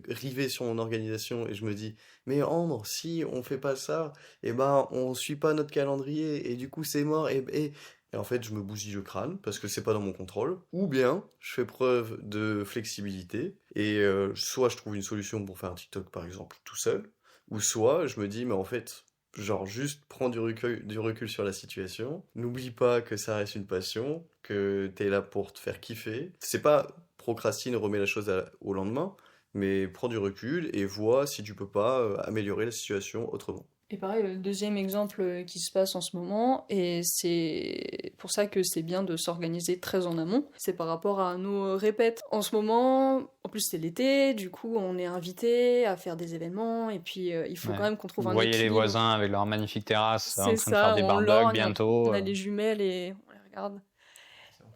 rivé sur mon organisation et je me dis, mais Ambre, si on fait pas ça, eh ben on suit pas notre calendrier et du coup c'est mort et en fait, je me bousille le crâne parce que c'est pas dans mon contrôle. Ou bien, je fais preuve de flexibilité et soit je trouve une solution pour faire un TikTok par exemple tout seul, ou soit je me dis, mais en fait, genre juste prends du recul sur la situation. N'oublie pas que ça reste une passion, que t'es là pour te faire kiffer. C'est pas procrastine, remets la chose au lendemain, mais prends du recul et vois si tu peux pas améliorer la situation autrement. Et pareil, le deuxième exemple qui se passe en ce moment, et c'est pour ça que c'est bien de s'organiser très en amont, c'est par rapport à nos répètes. En ce moment, en plus c'est l'été, du coup on est invité à faire des événements, et puis il faut quand même qu'on trouve Vous un voyez les équilibre. voisins avec leur magnifique terrasse en C'est train de faire ça, des on barbecues lorgne, bientôt. on a les jumelles et on les regarde.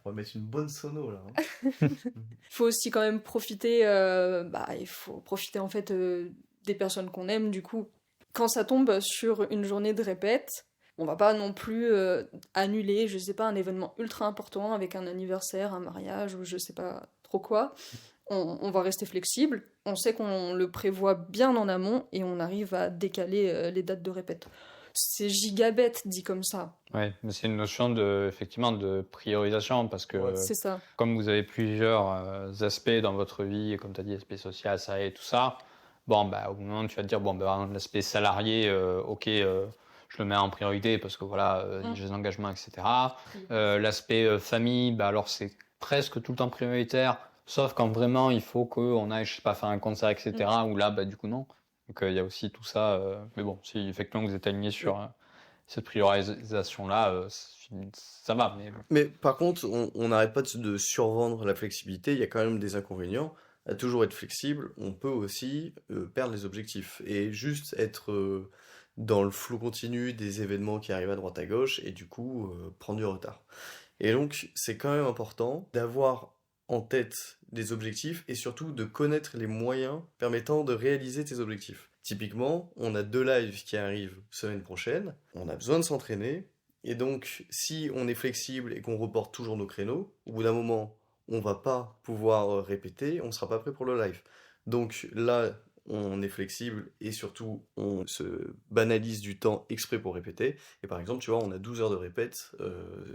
On va mettre une bonne sono là. Il faut aussi quand même profiter, il faut profiter en fait des personnes qu'on aime, du coup. Quand ça tombe sur une journée de répète, on va pas non plus annuler, je sais pas, un événement ultra important avec un anniversaire, un mariage ou je sais pas trop quoi. On va rester flexible, on sait qu'on le prévoit bien en amont et on arrive à décaler les dates de répète. C'est gigabête dit comme ça. Oui, mais c'est une notion effectivement de priorisation parce que Ouais. C'est ça. comme vous avez plusieurs aspects dans votre vie, comme tu as dit, aspect social, ça et tout ça, bon, bah, au bout d'un moment, tu vas te dire, bon, bah, l'aspect salarié, ok, je le mets en priorité parce que voilà, j'ai des engagements, etc. L'aspect famille, bah, alors c'est presque tout le temps prioritaire, sauf quand vraiment il faut qu'on aille, je sais pas, faire un concert, etc. Où là, bah, du coup, non. Donc il y a aussi tout ça. Mais bon, si effectivement vous êtes aligné sur cette priorisation-là, ça va. Mais par contre, on n'arrête pas de survendre la flexibilité, il y a quand même des inconvénients. À toujours être flexible, on peut aussi perdre les objectifs et juste être dans le flot continu des événements qui arrivent à droite à gauche et du coup prendre du retard. Et donc, c'est quand même important d'avoir en tête des objectifs et surtout de connaître les moyens permettant de réaliser tes objectifs. Typiquement, on a 2 lives qui arrivent semaine prochaine, on a besoin de s'entraîner, et donc si on est flexible et qu'on reporte toujours nos créneaux, au bout d'un moment, on va pas pouvoir répéter, on sera pas prêt pour le live. Donc là, on est flexible et surtout on se banalise du temps exprès pour répéter. Et par exemple, tu vois, on a 12 heures de répète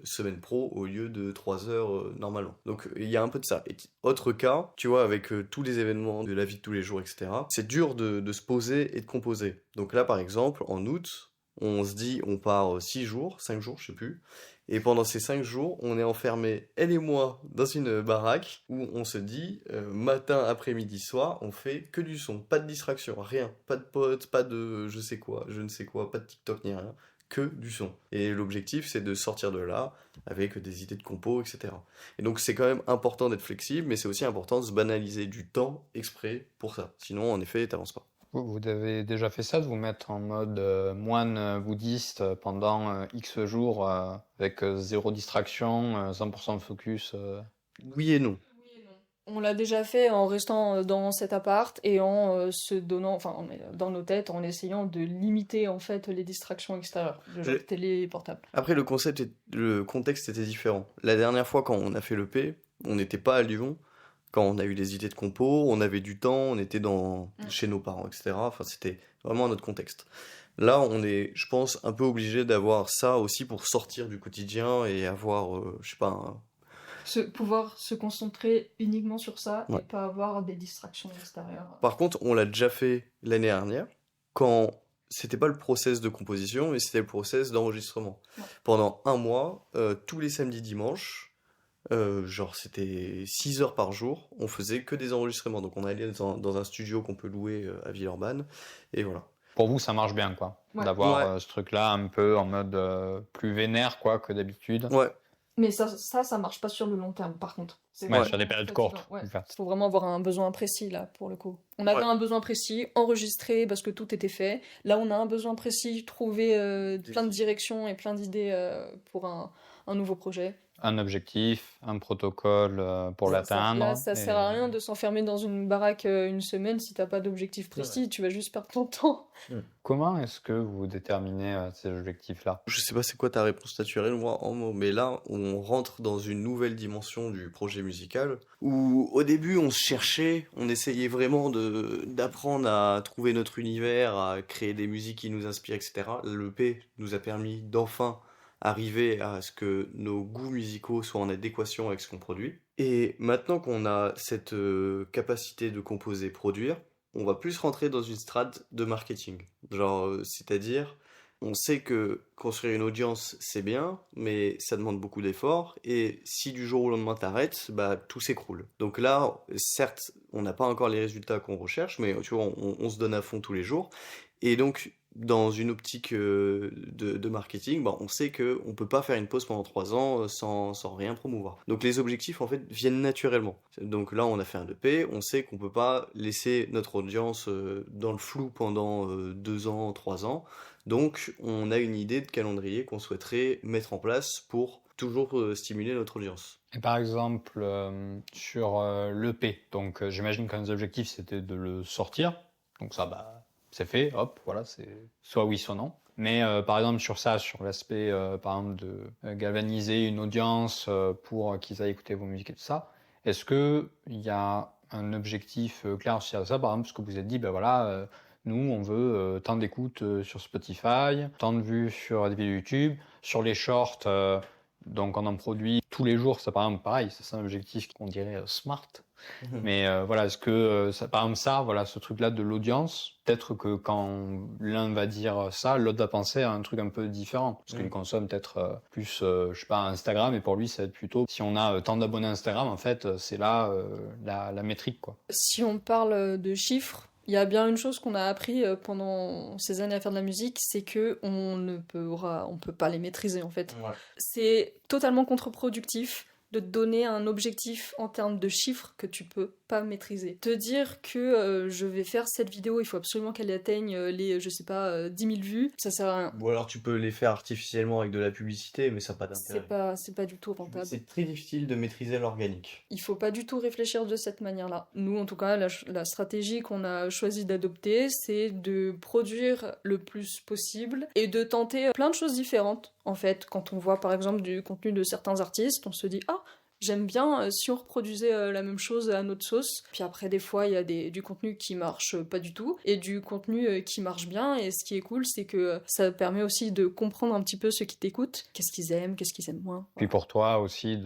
semaine pro au lieu de 3 heures normalement. Donc il y a un peu de ça. Et autre cas, tu vois, avec tous les événements de la vie de tous les jours, etc., c'est dur de se poser et de composer. Donc là, par exemple, en août, on se dit, on part 6 jours, 5 jours, je sais plus. Et pendant ces 5 jours, on est enfermés, elle et moi, dans une baraque où on se dit, matin, après-midi, soir, on fait que du son, pas de distraction, rien, pas de potes, pas de je sais quoi, je ne sais quoi, pas de TikTok ni rien, que du son. Et l'objectif, c'est de sortir de là avec des idées de compos, etc. Et donc, c'est quand même important d'être flexible, mais c'est aussi important de se banaliser du temps exprès pour ça. Sinon, en effet, t'avances pas. Vous avez déjà fait ça, de vous mettre en mode moine bouddhiste pendant X jours avec zéro distraction, 100% focus Oui et non. On l'a déjà fait en restant dans cet appart et en se donnant, enfin, dans nos têtes, en essayant de limiter en fait les distractions extérieures, le genre télé et portable. Après, le contexte était différent. La dernière fois, quand on a fait le P, on n'était pas à Lyon. Quand on a eu les idées de compo, on avait du temps, on était chez nos parents, etc. Enfin, c'était vraiment un autre contexte. Là, on est, je pense, un peu obligé d'avoir ça aussi pour sortir du quotidien et avoir, je sais pas, Pouvoir se concentrer uniquement sur ça Ouais. et pas avoir des distractions extérieures. Par contre, on l'a déjà fait l'année dernière, quand c'était pas le process de composition, mais c'était le process d'enregistrement. Ouais. Pendant un mois, tous les samedis, dimanches, genre c'était 6 heures par jour, on faisait que des enregistrements. Donc on allait dans un studio qu'on peut louer à Villeurbanne, et voilà. Pour vous, ça marche bien, quoi, Ouais. d'avoir Ouais. ce truc-là un peu en mode plus vénère, quoi, que d'habitude. Ouais. Mais ça marche pas sur le long terme, par contre. C'est Ouais, vraiment sur des périodes fatigant, courtes, ouais. en fait. Il faut vraiment avoir un besoin précis, là, pour le coup. On avait Ouais. un besoin précis, enregistré, parce que tout était fait. Là, on a un besoin précis, trouver plein de directions et plein d'idées pour un nouveau projet. Un objectif, un protocole pour Là, l'atteindre. ça et- sert à rien de s'enfermer dans une baraque une semaine si t'as pas d'objectif précis, tu vas juste perdre ton temps. Comment est-ce que vous déterminez ces objectifs-là? Je sais pas c'est quoi ta réponse naturelle, moi, en mots, mais là, on rentre dans une nouvelle dimension du projet musical, où au début, on se cherchait, on essayait vraiment d'apprendre à trouver notre univers, à créer des musiques qui nous inspirent, etc. L'EP nous a permis d'enfin arriver à ce que nos goûts musicaux soient en adéquation avec ce qu'on produit. Et maintenant qu'on a cette capacité de composer, produire, on va plus rentrer dans une strate de marketing. Genre, c'est-à-dire, on sait que construire une audience, c'est bien, mais ça demande beaucoup d'efforts, et si du jour au lendemain t'arrêtes, bah tout s'écroule. Donc là, certes, on n'a pas encore les résultats qu'on recherche, mais tu vois, on se donne à fond tous les jours, et donc dans une optique de marketing, bah, on sait que on peut pas faire une pause pendant 3 ans sans rien promouvoir. Donc les objectifs en fait viennent naturellement. Donc là, on a fait un EP, on sait qu'on peut pas laisser notre audience dans le flou pendant 2 ans, 3 ans. Donc, on a une idée de calendrier qu'on souhaiterait mettre en place pour toujours stimuler notre audience. Et par exemple, sur l'EP, donc j'imagine qu'un des objectifs c'était de le sortir. Donc ça, bah, c'est fait, hop, voilà, c'est soit oui, soit non. Mais par exemple, sur ça, sur l'aspect, par exemple, de galvaniser une audience pour qu'ils aillent écouter vos musiques et tout ça, est-ce qu'il y a un objectif clair sur ça? Par exemple, parce que vous vous êtes dit, ben voilà, nous, on veut tant d'écoutes sur Spotify, tant de vues sur des vidéos YouTube, sur les shorts. Donc on en produit tous les jours, ça par exemple pareil, c'est un objectif qu'on dirait smart. Mais voilà, est-ce que par exemple ça, voilà, ce truc-là de l'audience, peut-être que quand l'un va dire ça, l'autre va penser à un truc un peu différent, parce qu'il consomme peut-être plus, je sais pas, Instagram, et pour lui ça va être plutôt, si on a tant d'abonnés Instagram, en fait, c'est là la métrique, quoi. Si on parle de chiffres, il y a bien une chose qu'on a appris pendant ces années à faire de la musique, c'est que on peut pas les maîtriser en fait. Ouais. C'est totalement contre-productif de te donner un objectif en termes de chiffres que tu peux pas maîtriser. Te dire que je vais faire cette vidéo, il faut absolument qu'elle atteigne les, je sais pas, 10 000 vues, ça sert à rien. Ou alors tu peux les faire artificiellement avec de la publicité, mais ça n'a pas d'intérêt. C'est pas du tout rentable. C'est très difficile de maîtriser l'organique. Il faut pas du tout réfléchir de cette manière-là. Nous, en tout cas, la stratégie qu'on a choisi d'adopter, c'est de produire le plus possible et de tenter plein de choses différentes. En fait, quand on voit par exemple du contenu de certains artistes, on se dit « Ah, j'aime bien si on reproduisait la même chose à notre sauce. » Puis après, des fois, il y a du contenu qui marche pas du tout et du contenu qui marche bien. Et ce qui est cool, c'est que ça permet aussi de comprendre un petit peu ceux qui t'écoutent. Qu'est-ce qu'ils aiment moins. Puis pour toi aussi,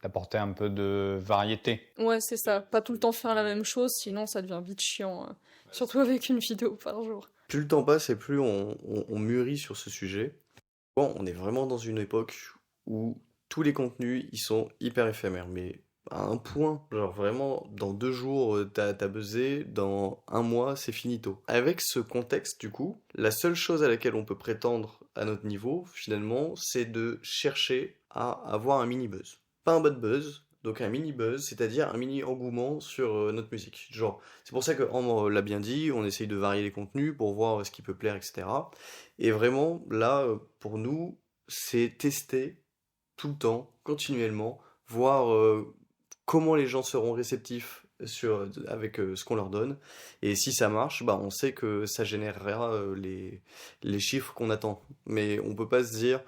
d'apporter un peu de variété. Ouais, c'est ça. Pas tout le temps faire la même chose, sinon ça devient vite chiant. Surtout avec une vidéo par jour. Plus le temps passe et plus on mûrit sur ce sujet. Bon, on est vraiment dans une époque où tous les contenus, ils sont hyper éphémères, mais à un point, genre vraiment, dans 2 jours, t'as buzzé, dans 1 mois, c'est finito. Avec ce contexte, du coup, la seule chose à laquelle on peut prétendre à notre niveau, finalement, c'est de chercher à avoir un mini-buzz. Pas un bad buzz, donc un mini-buzz, c'est-à-dire un mini-engouement sur notre musique. Genre, c'est pour ça que Ambre l'a bien dit, on essaye de varier les contenus pour voir ce qui peut plaire, etc. Et vraiment, là, pour nous, c'est tester tout le temps, continuellement, voir comment les gens seront réceptifs avec ce qu'on leur donne. Et si ça marche, bah, on sait que ça générera les chiffres qu'on attend. Mais on peut pas se dire,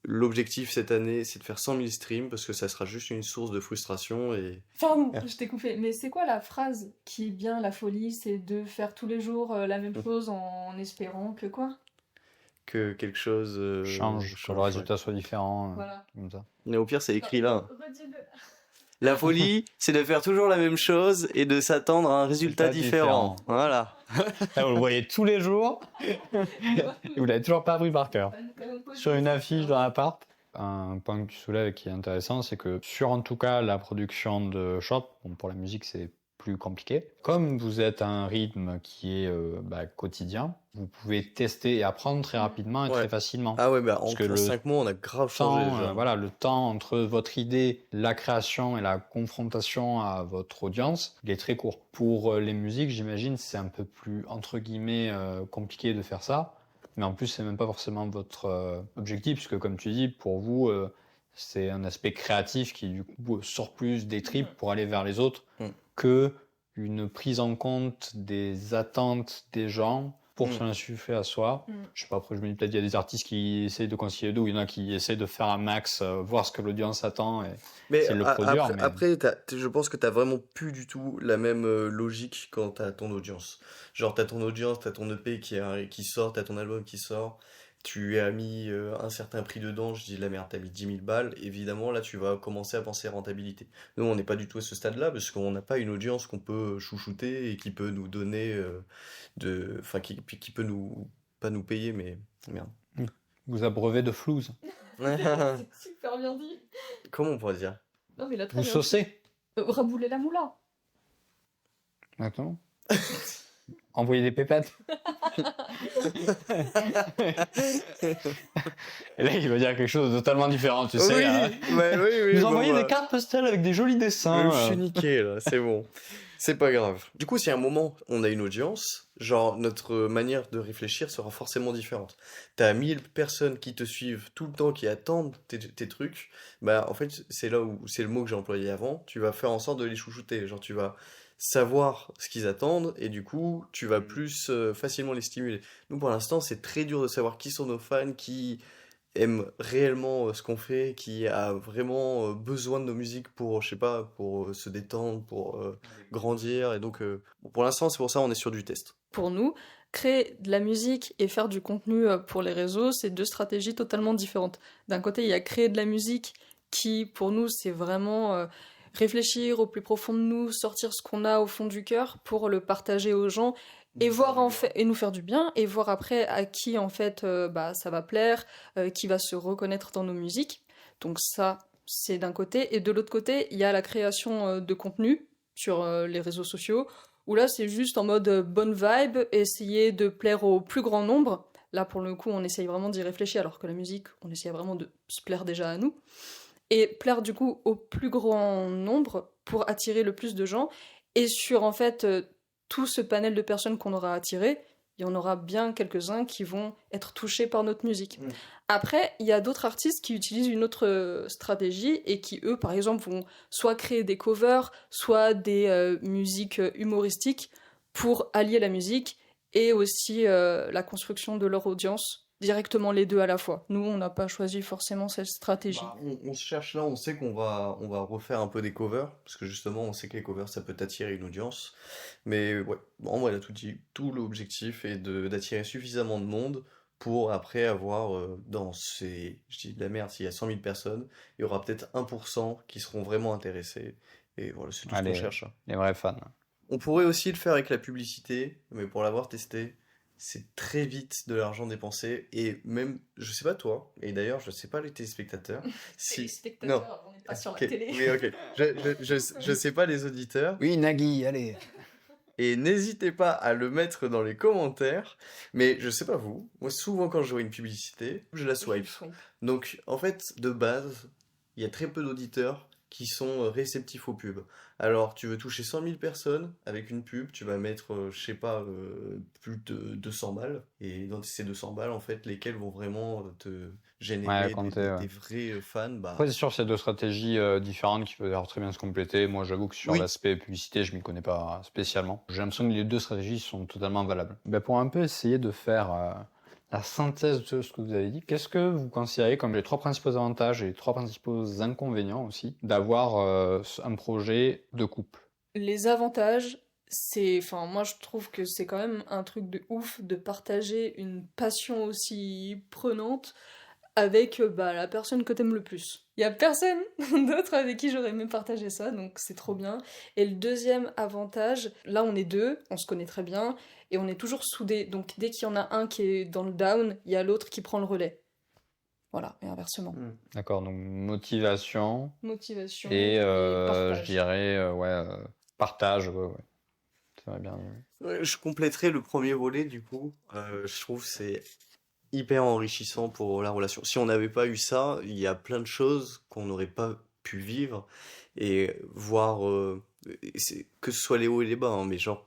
l'objectif cette année, c'est de faire 100 000 streams, parce que ça sera juste une source de frustration. Et Enfin, je t'ai coupé, mais c'est quoi la phrase qui est bien la folie? C'est de faire tous les jours la même chose en espérant que quoi? que quelque chose Change, que le résultat soit différent. Voilà. Comme ça. Mais au pire, c'est écrit là. Redis-le. La folie, c'est de faire toujours la même chose et de s'attendre à un résultat différent. Voilà. Là, vous le voyez tous les jours, et vous l'avez toujours pas appris par cœur. Sur une affiche dans l'appart, un point que tu soulèves qui est intéressant, c'est que sur en tout cas la production de short, bon, pour la musique c'est plus compliqué. Comme vous êtes à un rythme qui est quotidien, vous pouvez tester et apprendre très rapidement et Ouais. très facilement. Ah ouais, Parce que en le 5 mois, on a grave changé. temps, le temps entre votre idée, la création et la confrontation à votre audience, il est très court. Pour les musiques, j'imagine, c'est un peu plus, entre guillemets, compliqué de faire ça. Mais en plus, c'est même pas forcément votre objectif, puisque comme tu dis, pour vous, c'est un aspect créatif qui, du coup, sort plus des tripes pour aller vers les autres que une prise en compte des attentes des gens pour se l'insuffler à soi. Je sais pas, après je me dis peut-être il y a des artistes qui essayent de concilier deux, ou il y en a qui essaient de faire un max, voir ce que l'audience attend et essayer de le produire. Après, je pense que t'as vraiment plus du tout la même logique quand t'as ton audience. Genre t'as ton audience, t'as ton EP qui sort, t'as ton album qui sort, tu as mis un certain prix dedans, je dis la merde, t'as mis 10 000 balles, évidemment là tu vas commencer à penser à rentabilité. Nous on n'est pas du tout à ce stade-là parce qu'on n'a pas une audience qu'on peut chouchouter et qui peut nous donner enfin qui peut nous, pas nous payer mais merde. Vous abreuvez de flouze. C'est super bien dit. Comment on pourrait dire? Non, mais là, très Vous bien. saucez. Rabouler la moula. Exactement. Envoyer des pépettes. Et là, il va dire quelque chose de totalement différent, tu sais. Oui, Là. oui, Vous bon, envoyez bah. des cartes postales avec des jolis dessins. Je suis niqué là, c'est bon. C'est pas grave. Du coup, si à un moment on a une audience, genre notre manière de réfléchir sera forcément différente. T'as 1000 personnes qui te suivent tout le temps, qui attendent tes trucs, bah en fait c'est là où c'est le mot que j'ai employé avant, tu vas faire en sorte de les chouchouter, genre tu vas savoir ce qu'ils attendent et du coup tu vas plus facilement les stimuler. Nous pour l'instant c'est très dur de savoir qui sont nos fans, qui aime réellement ce qu'on fait, qui a vraiment besoin de nos musiques pour, je sais pas, pour se détendre, pour grandir. Et donc, bon, pour l'instant, c'est pour ça on est sur du test. Pour nous, créer de la musique et faire du contenu pour les réseaux, c'est deux stratégies totalement différentes. D'un côté, il y a créer de la musique qui, pour nous, c'est vraiment réfléchir au plus profond de nous, sortir ce qu'on a au fond du cœur pour le partager aux gens et voir en fait et nous faire du bien et voir après à qui en fait ça va plaire, qui va se reconnaître dans nos musiques. Donc ça, c'est d'un côté. Et de l'autre côté, il y a la création de contenu sur les réseaux sociaux où là c'est juste en mode bonne vibe, essayer de plaire au plus grand nombre. Là pour le coup on essaye vraiment d'y réfléchir alors que la musique on essaye vraiment de se plaire déjà à nous. Et plaire du coup au plus grand nombre pour attirer le plus de gens. Et sur en fait tout ce panel de personnes qu'on aura attiré, il y en aura bien quelques-uns qui vont être touchés par notre musique. Après, il y a d'autres artistes qui utilisent une autre stratégie et qui, eux, par exemple, vont soit créer des covers, soit des musiques humoristiques pour allier la musique et aussi la construction de leur audience, directement les deux à la fois. Nous, on n'a pas choisi forcément cette stratégie. Bah, on se cherche là, on sait qu'on va refaire un peu des covers, parce que justement, on sait que les covers, ça peut attirer une audience. Mais ouais, en vrai, elle a tout dit. Tout l'objectif est d'attirer suffisamment de monde pour après avoir je dis de la merde, s'il y a 100 000 personnes, il y aura peut-être 1% qui seront vraiment intéressés. Et voilà, c'est tout ce qu'on cherche. Les vrais fans. On pourrait aussi le faire avec la publicité, mais pour l'avoir testé, c'est très vite de l'argent dépensé. Et même, je sais pas toi, et d'ailleurs, je sais pas les téléspectateurs. C'est les si... spectateurs, Non. on n'est pas sur Ok, la télé. oui, ok. Je sais pas les auditeurs. Oui, Nagui, allez. Et n'hésitez pas à le mettre dans les commentaires. Mais je sais pas vous, moi souvent quand je vois une publicité, je la swipe. Donc en fait, de base, il y a très peu d'auditeurs qui sont réceptifs aux pubs. Alors, tu veux toucher 100 000 personnes avec une pub, tu vas mettre, je sais pas, plus de 200 balles. Et dans ces 200 balles, en fait, lesquelles vont vraiment te générer des vrais fans. Bah... Après, c'est sûr, c'est deux stratégies différentes qui peuvent très bien se compléter. Moi, j'avoue que sur l'aspect publicité, je m'y connais pas spécialement. J'ai l'impression que les deux stratégies sont totalement valables. Ben, pour un peu essayer de faire la synthèse de ce que vous avez dit, qu'est-ce que vous considérez comme les trois principaux avantages et les trois principaux inconvénients aussi d'avoir un projet de couple? Les avantages, moi je trouve que c'est quand même un truc de ouf de partager une passion aussi prenante avec la personne que t'aimes le plus. Il y a personne d'autre avec qui j'aurais aimé partager ça, donc c'est trop bien. Et le deuxième avantage, là on est deux, on se connaît très bien, et on est toujours soudés. Donc dès qu'il y en a un qui est dans le down, il y a l'autre qui prend le relais. Voilà, et inversement. D'accord, donc motivation. Motivation Et partage. je dirais, Partage, ouais. Ça va bien. Ouais, je compléterai le premier volet, du coup. Je trouve que c'est hyper enrichissant pour la relation. Si on n'avait pas eu ça, il y a plein de choses qu'on n'aurait pas pu vivre et voir, que ce soit les hauts et les bas, hein, mais genre,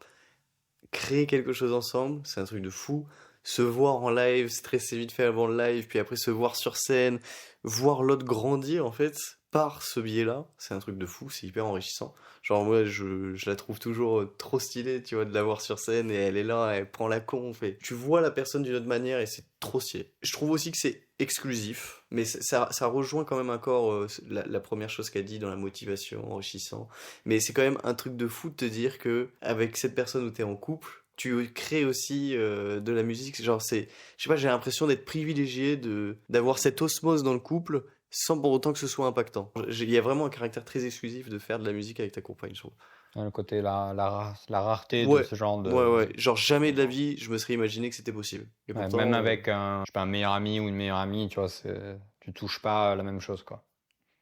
créer quelque chose ensemble, c'est un truc de fou. Se voir en live, stresser vite fait avant le live, puis après se voir sur scène, voir l'autre grandir en fait par ce biais-là, c'est un truc de fou, c'est hyper enrichissant. Genre moi je la trouve toujours trop stylée, tu vois, de la voir sur scène et elle est là, elle prend la conf et tu vois la personne d'une autre manière et c'est trop stylé. Je trouve aussi que c'est exclusif, mais ça rejoint quand même encore la première chose qu'elle dit dans la motivation, enrichissant. Mais c'est quand même un truc de fou de te dire que avec cette personne où t'es en couple, tu crées aussi de la musique. Genre, je sais pas, j'ai l'impression d'être privilégié d'avoir cette osmose dans le couple sans pour autant que ce soit impactant. Il y a vraiment un caractère très exclusif de faire de la musique avec ta compagne, je trouve. Le côté, la rareté de Ouais, ce genre de. ouais. Genre, jamais de la vie, je me serais imaginé que c'était possible. Et Ouais, pourtant, même avec je sais pas, un meilleur ami ou une meilleure amie, tu vois, tu touches pas à la même chose, quoi.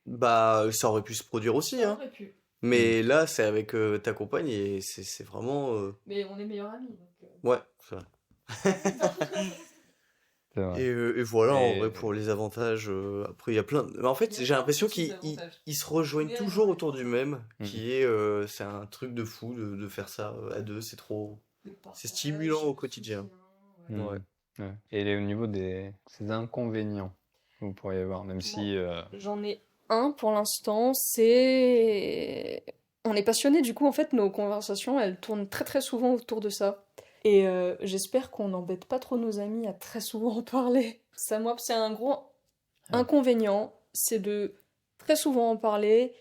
bah, ça aurait pu se produire aussi, Ça hein. aurait pu. Mais là, c'est avec ta compagne et c'est vraiment. Mais on est meilleurs amis. Donc, Ouais, c'est vrai. C'est vrai. Et voilà, en Et- vrai, pour les avantages, après, il y a plein Mais en fait, Il y a j'ai plein de l'impression petits qu'ils avantages. ils se rejoignent Mais toujours ouais. autour du même, Mhm. qui est, c'est un truc de fou de faire ça à deux, c'est trop... C'est stimulant au quotidien. Mhm. Ouais. Ouais. Et au niveau ces inconvénients que vous pourriez voir, même si. J'en ai un pour l'instant, c'est... On est passionné, du coup, en fait, nos conversations, elles tournent très très souvent autour de ça. Et j'espère qu'on n'embête pas trop nos amis à très souvent en parler. Ça, moi, c'est un gros inconvénient, c'est de très souvent en parler,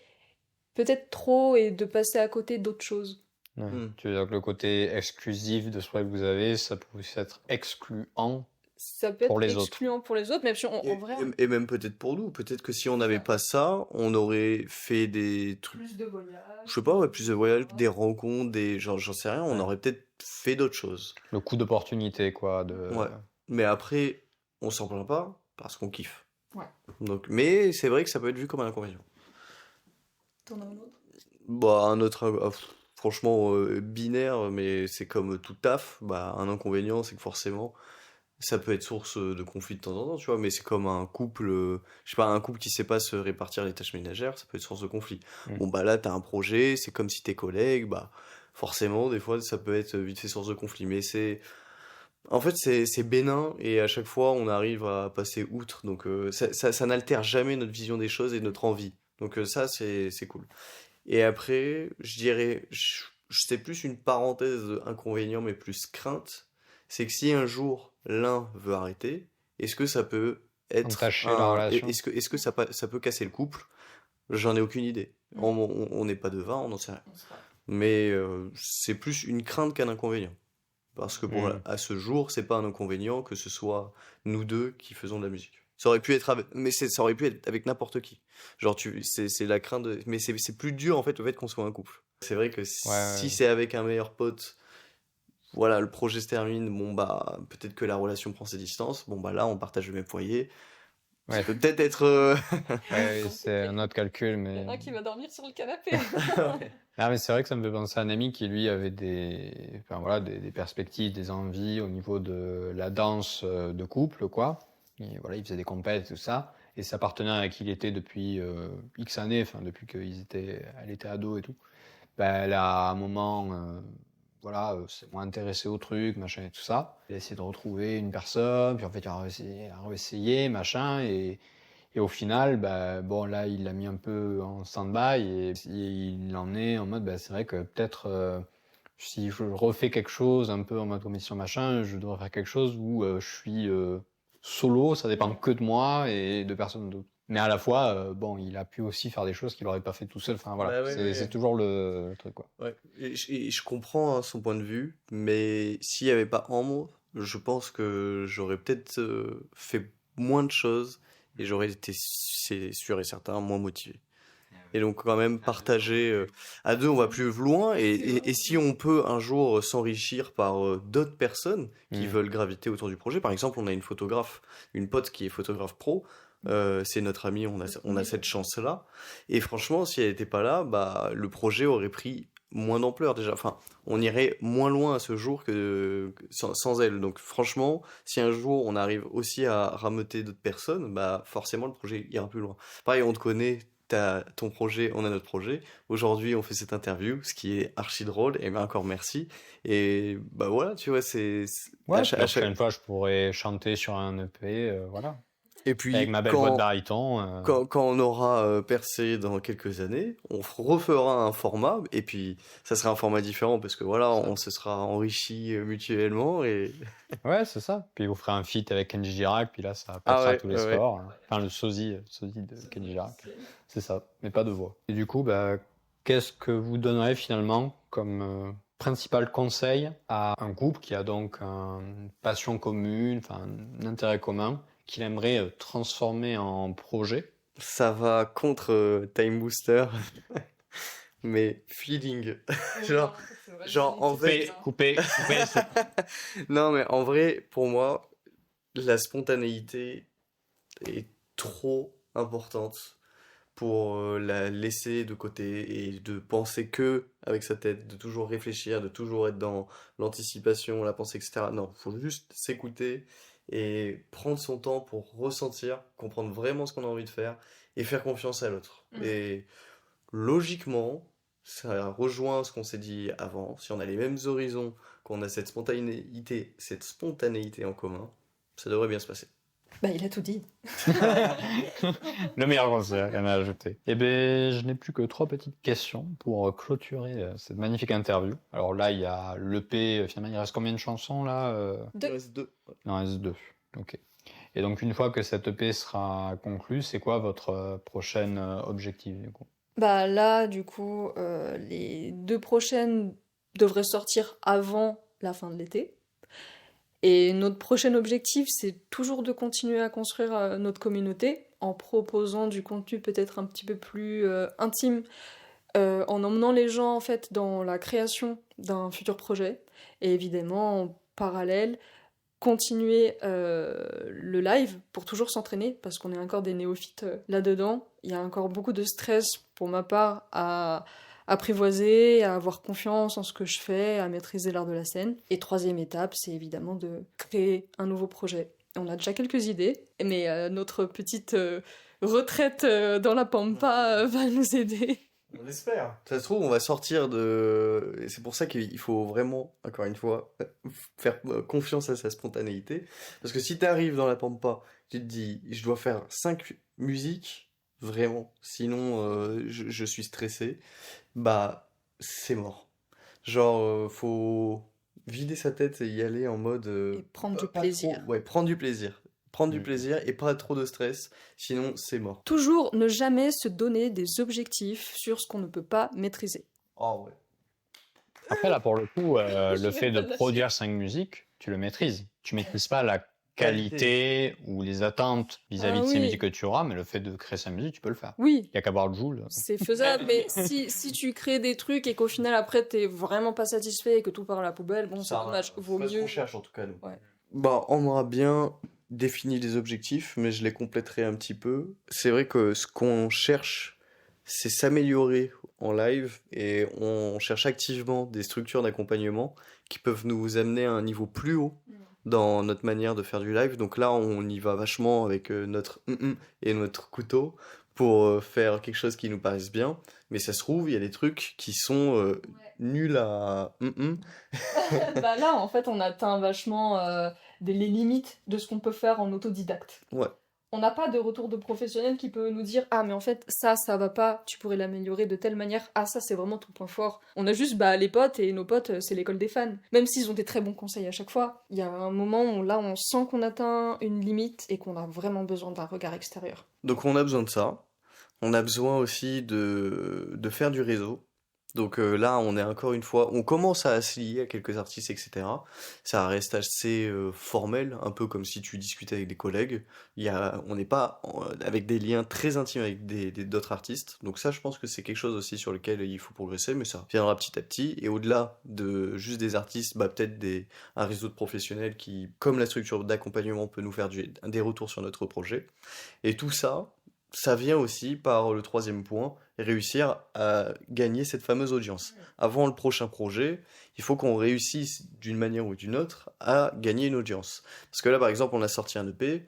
peut-être trop, et de passer à côté d'autres choses. Ouais. Mm. Tu veux dire que le côté exclusif de ce projet que vous avez, ça peut aussi être excluant. Ça peut Pour être les autres. excluant pour les autres, mais Et, en vrai, et même peut-être pour nous, peut-être que si on n'avait pas ça, on aurait fait des trucs, plus de voyages. je sais pas, ouais, plus de voyages, des rencontres, j'en sais rien, on Ouais. aurait peut-être fait d'autres choses. Le coût d'opportunité, quoi. Ouais. Mais après, on s'en plaint pas parce qu'on kiffe. Ouais. Donc, mais c'est vrai que ça peut être vu comme un inconvénient. T'en as un autre? Bah, un autre, franchement, binaire, mais c'est comme tout taf. Bah, un inconvénient, c'est que forcément, ça peut être source de conflit de temps en temps, tu vois. Mais c'est comme un couple, je sais pas, un couple qui sait pas se répartir les tâches ménagères, ça peut être source de conflit. Mm. Bon, bah là, t'as un projet, c'est comme si tes collègues, bah, forcément, des fois, ça peut être vite fait source de conflit. Mais en fait, c'est bénin et à chaque fois, on arrive à passer outre. Donc, ça n'altère jamais notre vision des choses et notre envie. Donc, ça, c'est cool. Et après, je dirais, c'est plus une parenthèse de inconvénient, mais plus crainte. C'est que si un jour l'un veut arrêter, est-ce que ça peut être Entacher la relation. est-ce que ça peut casser le couple? J'en ai aucune idée. On n'est pas devin, on n'en sait rien. Mais c'est plus une crainte qu'un inconvénient. Parce que à ce jour, c'est pas un inconvénient que ce soit nous deux qui faisons de la musique. Ça aurait pu être ça aurait pu être avec n'importe qui. Genre c'est la crainte mais c'est plus dur en fait le fait qu'on soit un couple. C'est vrai que si c'est avec un meilleur pote, voilà, le projet se termine, bon bah peut-être que la relation prend ses distances. Bon bah là on partage le même foyer. Ça Ouais. peut peut-être être Ouais, c'est un autre calcul, Il y mais. en a un qui va dormir sur le canapé. Ah, mais c'est vrai que ça me fait penser à un ami qui, lui, avait enfin, voilà, des perspectives, des envies au niveau de la danse de couple, quoi. Et voilà, il faisait des compètes et tout ça. Et sa partenaire avec qui il était depuis X années, enfin, depuis elle était ado et tout, ben, elle a à un moment, voilà, s'est moins intéressée au truc, machin et tout ça. Elle a essayé de retrouver une personne, puis en fait, elle a réessayé, machin, et au final, bah, bon, là, il l'a mis un peu en stand-by et il en est en mode, bah, c'est vrai que peut-être si je refais quelque chose un peu en mode commission machin, je devrais faire quelque chose où je suis solo, ça dépend que de moi et de personne d'autre. Mais à la fois, bon, il a pu aussi faire des choses qu'il n'aurait pas fait tout seul. Enfin voilà, Bah ouais. c'est toujours le truc, quoi. Ouais. Et je comprends hein, son point de vue, mais s'il n'y avait pas Ambre, je pense que j'aurais peut-être fait moins de choses et j'aurais été, c'est sûr et certain, moins motivé. Et donc quand même partager à deux, on va plus loin. Et si on peut un jour s'enrichir par d'autres personnes qui veulent graviter autour du projet, par exemple, on a une photographe, une pote qui est photographe pro. C'est notre amie, on a cette chance-là. Et franchement, si elle n'était pas là, bah, le projet aurait pris moins d'ampleur déjà. Enfin, on irait moins loin à ce jour que sans elle. Donc franchement, si un jour on arrive aussi à rameuter d'autres personnes, bah forcément le projet ira plus loin. Pareil, on te connaît, t'as ton projet, on a notre projet. Aujourd'hui, on fait cette interview, ce qui est archi drôle. Et ben encore merci. Et bah voilà, tu vois, Ouais, à puis chaque, la à chaque- prochaine fois, je pourrais chanter sur un EP, voilà. Et Avec puis ma belle voix de baryton. quand on aura percé dans quelques années, on refera un format, et puis ça sera un format différent, parce que voilà, Ça. on se sera enrichi mutuellement, et... Ouais, c'est ça. Puis vous ferez un feat avec Kenji Girac, puis là, ça Ah passera ouais, tous les ouais, ouais. scores. Enfin, le sosie de Kenji Girac. C'est ça, mais pas de voix. Et du coup, bah, qu'est-ce que vous donnerez finalement comme principal conseil à un couple qui a donc une passion commune, enfin, un intérêt commun, qu'il aimerait transformer en projet? Ça va contre Time Booster, mais feeling. Genre, genre en fait... Coupé. Non, mais en vrai, pour moi, la spontanéité est trop importante pour la laisser de côté et de penser que avec sa tête, de toujours réfléchir, de toujours être dans l'anticipation, la pensée, etc. Non, faut juste s'écouter et prendre son temps pour ressentir, comprendre vraiment ce qu'on a envie de faire et faire confiance à l'autre. Et logiquement, ça rejoint ce qu'on s'est dit avant. Si on a les mêmes horizons, qu'on a cette spontanéité en commun, ça devrait bien se passer. Bah, il a tout dit. Le meilleur conseil, rien à ajouter. Eh ben, je n'ai plus que 3 petites questions pour clôturer cette magnifique interview. Alors là, il y a l'EP, finalement, il reste combien de chansons là Il reste 2. Il en reste 2. Ok. Et donc, une fois que cette EP sera conclue, c'est quoi votre prochain objectif du coup? Bah là, du coup, les 2 prochaines devraient sortir avant la fin de l'été. Et notre prochain objectif, c'est toujours de continuer à construire notre communauté en proposant du contenu peut-être un petit peu plus intime, en emmenant les gens en fait dans la création d'un futur projet. Et évidemment, en parallèle, continuer le live pour toujours s'entraîner parce qu'on est encore des néophytes là-dedans. Il y a encore beaucoup de stress pour ma part à apprivoiser, à avoir confiance en ce que je fais, à maîtriser l'art de la scène. Et troisième étape, c'est évidemment de créer un nouveau projet. On a déjà quelques idées, mais notre petite retraite dans la pampa va nous aider. On espère. Ça se trouve, on va sortir de... Et c'est pour ça qu'il faut vraiment, encore une fois, faire confiance à sa spontanéité. Parce que si tu arrives dans la pampa, tu te dis, je dois faire 5 musiques, vraiment, sinon je suis stressé, bah c'est mort. Genre, faut vider sa tête et y aller en mode... Et prendre du pas plaisir. trop... Ouais, prendre du plaisir. Prendre du Mm. plaisir et pas trop de stress, sinon c'est mort. Toujours ne jamais se donner des objectifs sur ce qu'on ne peut pas maîtriser. Oh ouais. Après, là, pour le coup, Je le vais fait pas de lâcher. produire 5 musiques, tu le maîtrises. Tu maîtrises pas la qualité ou les attentes vis-à-vis Ah de ces oui. musiques que tu auras, mais le fait de créer 5 musiques, tu peux le faire. Oui, Il y a qu'à voir le Joule. c'est faisable, mais si tu crées des trucs et qu'au final après t'es vraiment pas satisfait et que tout part à la poubelle, bon c'est dommage, vaut mieux. cherche en tout cas, nous. Ouais. Bah, on aura bien défini les objectifs, mais je les compléterai un petit peu. C'est vrai que ce qu'on cherche, c'est s'améliorer en live et on cherche activement des structures d'accompagnement qui peuvent nous amener à un niveau plus haut dans notre manière de faire du live. Donc là, on y va vachement avec notre et notre couteau pour faire quelque chose qui nous paraisse bien. Mais ça se trouve, il y a des trucs qui sont nuls à Bah là en fait on atteint vachement les limites de ce qu'on peut faire en autodidacte. Ouais. On n'a pas de retour de professionnel qui peut nous dire ah mais en fait ça va pas, tu pourrais l'améliorer de telle manière, ah ça c'est vraiment ton point fort. On a juste bah les potes et nos potes c'est l'école des fans. Même s'ils ont des très bons conseils à chaque fois, il y a un moment où là on sent qu'on atteint une limite et qu'on a vraiment besoin d'un regard extérieur. Donc on a besoin de ça. On a besoin aussi de faire du réseau. Donc là, on est encore une fois, on commence à se lier à quelques artistes, etc. Ça reste assez formel, un peu comme si tu discutais avec des collègues. On n'est pas avec des liens très intimes avec d'autres artistes. Donc ça, je pense que c'est quelque chose aussi sur lequel il faut progresser, mais ça viendra petit à petit. Et au-delà de juste des artistes, bah, peut-être un réseau de professionnels qui, comme la structure d'accompagnement, peut nous faire des retours sur notre projet. Et tout ça, ça vient aussi par le troisième point, réussir à gagner cette fameuse audience. Avant le prochain projet, il faut qu'on réussisse d'une manière ou d'une autre à gagner une audience. Parce que là, par exemple, on a sorti un EP,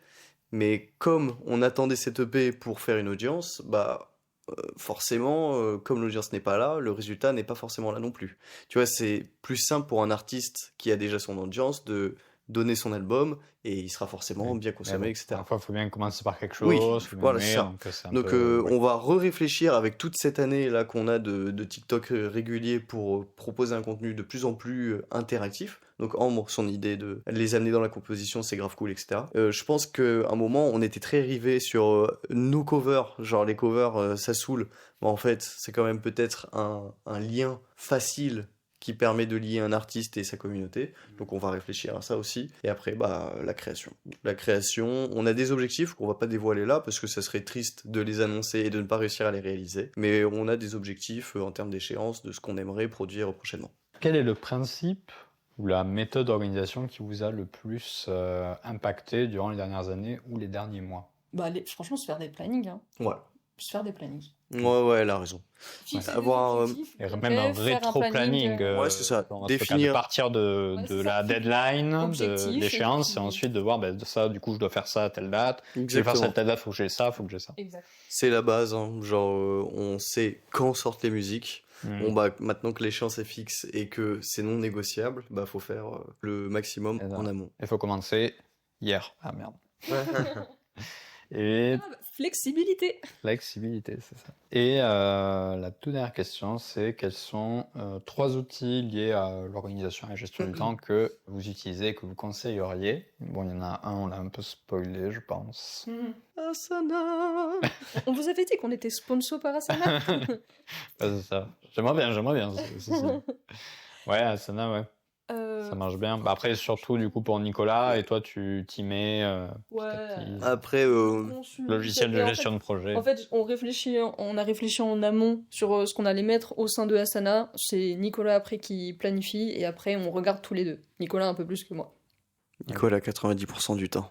mais comme on attendait cet EP pour faire une audience, forcément, comme l'audience n'est pas là, le résultat n'est pas forcément là non plus. Tu vois, c'est plus simple pour un artiste qui a déjà son audience de donner son album et il sera forcément bien consommé, etc. Parfois, il faut bien commencer par quelque chose. Oui, voilà, c'est ça. Donc, on va réfléchir avec toute cette année là qu'on a de TikTok régulier pour proposer un contenu de plus en plus interactif. Donc, Ambre, son idée de les amener dans la composition, c'est grave cool, etc. Je pense qu'à un moment, on était très rivé sur nos covers, genre les covers, ça saoule. Mais en fait, c'est quand même peut-être un lien facile qui permet de lier un artiste et sa communauté. Donc on va réfléchir à ça aussi. Et après, la création. La création, on a des objectifs qu'on va pas dévoiler là, parce que ça serait triste de les annoncer et de ne pas réussir à les réaliser. Mais on a des objectifs en termes d'échéance de ce qu'on aimerait produire prochainement. Quel est le principe ou la méthode d'organisation qui vous a le plus impacté durant les dernières années ou les derniers mois? Franchement, se faire des plannings. Hein. Ouais. Se faire des plannings. Ouais, elle a raison. Avoir même un rétro-planning. Ouais, c'est ça. Définir. Partir de la deadline, Objectif, de l'échéance, et ensuite de voir, ça, du coup, je dois faire ça à telle date. Exactement. Je vais faire ça à telle date, faut que j'ai ça, faut que j'ai ça. Exact. C'est la base, hein. Genre, on sait quand sortent les musiques. Maintenant que l'échéance est fixe et que c'est non négociable, faut faire le maximum en amont. Il faut commencer hier. Ah merde. Et flexibilité. Flexibilité, c'est ça. Et la toute dernière question, c'est quels sont 3 outils liés à l'organisation et à la gestion du temps que vous utilisez, que vous conseilleriez? Bon, il y en a un, on l'a un peu spoilé, je pense. Asana. On vous avait dit qu'on était sponsor par Asana. C'est ça. J'aimerais bien. Ouais, Asana, ouais. Ça marche bien. Après, surtout du coup pour Nicolas, et toi tu t'y mets. Après, logiciel de gestion de projet. En fait, on a réfléchi en amont sur ce qu'on allait mettre au sein de Asana. C'est Nicolas après qui planifie et après on regarde tous les deux. Nicolas un peu plus que moi. Nicolas 90% du temps.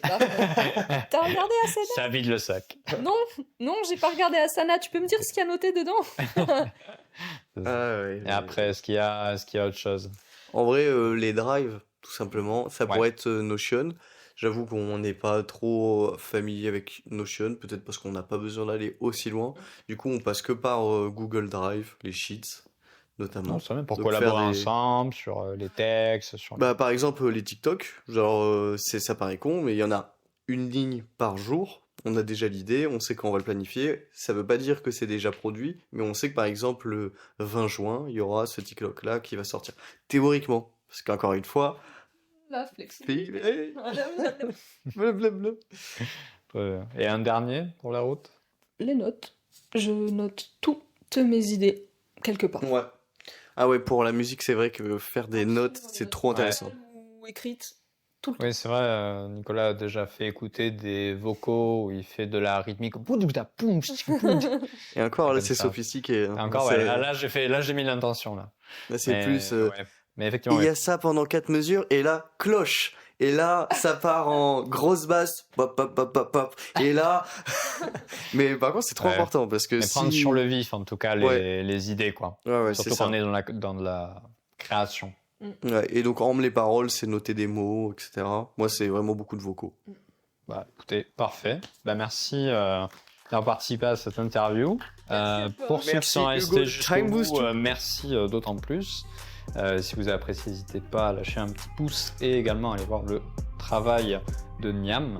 T'as regardé Asana? Ça vide le sac. Non, j'ai pas regardé Asana. Tu peux me dire ce qu'il y a noté dedans? Et après, est-ce qu'il y a autre chose? En vrai, les drives, tout simplement, ça pourrait être Notion. J'avoue qu'on n'est pas trop familier avec Notion, peut-être parce qu'on n'a pas besoin d'aller aussi loin. Du coup, on passe que par Google Drive, les sheets, notamment. Non, c'est même pour collaborer ensemble sur les textes. Par exemple, les TikTok, genre, ça paraît con, mais il y en a une ligne par jour. On a déjà l'idée, on sait quand on va le planifier. Ça veut pas dire que c'est déjà produit, mais on sait que par exemple le 20 juin, il y aura ce TikTok-là qui va sortir. Théoriquement, parce qu'encore une fois... La flexibilité. Et un dernier pour la route? Les notes. Je note toutes mes idées, quelque part. Ouais. Ah ouais, pour la musique, c'est vrai que faire des notes, c'est trop intéressant. Ou écrites. Oui, c'est vrai, Nicolas a déjà fait écouter des vocaux où il fait de la rythmique. Et encore, là, c'est sophistiqué. Hein. Encore, là, j'ai mis l'intention. Là, c'est plus... Mais effectivement, il y a ça pendant 4 mesures, et là, cloche. Et là, ça part en grosse basse. Pop, pop, pop, pop, pop. Et là... Mais par contre, c'est trop important, parce que prendre sur le vif, en tout cas, les idées, quoi. Ouais, surtout quand on est dans de la création. Ouais, et donc, en les paroles, c'est noter des mots, etc. Moi, c'est vraiment beaucoup de vocaux. Écoutez, parfait. Merci d'avoir participé à cette interview. Pour ceux qui sont restés jusqu'au bout, merci d'autant plus. Si vous avez apprécié, n'hésitez pas à lâcher un petit pouce et également à aller voir le travail de Niam,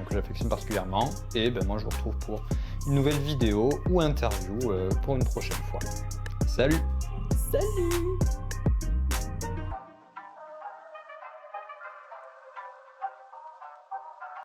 que j'affectionne particulièrement. Et moi, je vous retrouve pour une nouvelle vidéo ou interview pour une prochaine fois. Salut! Salut!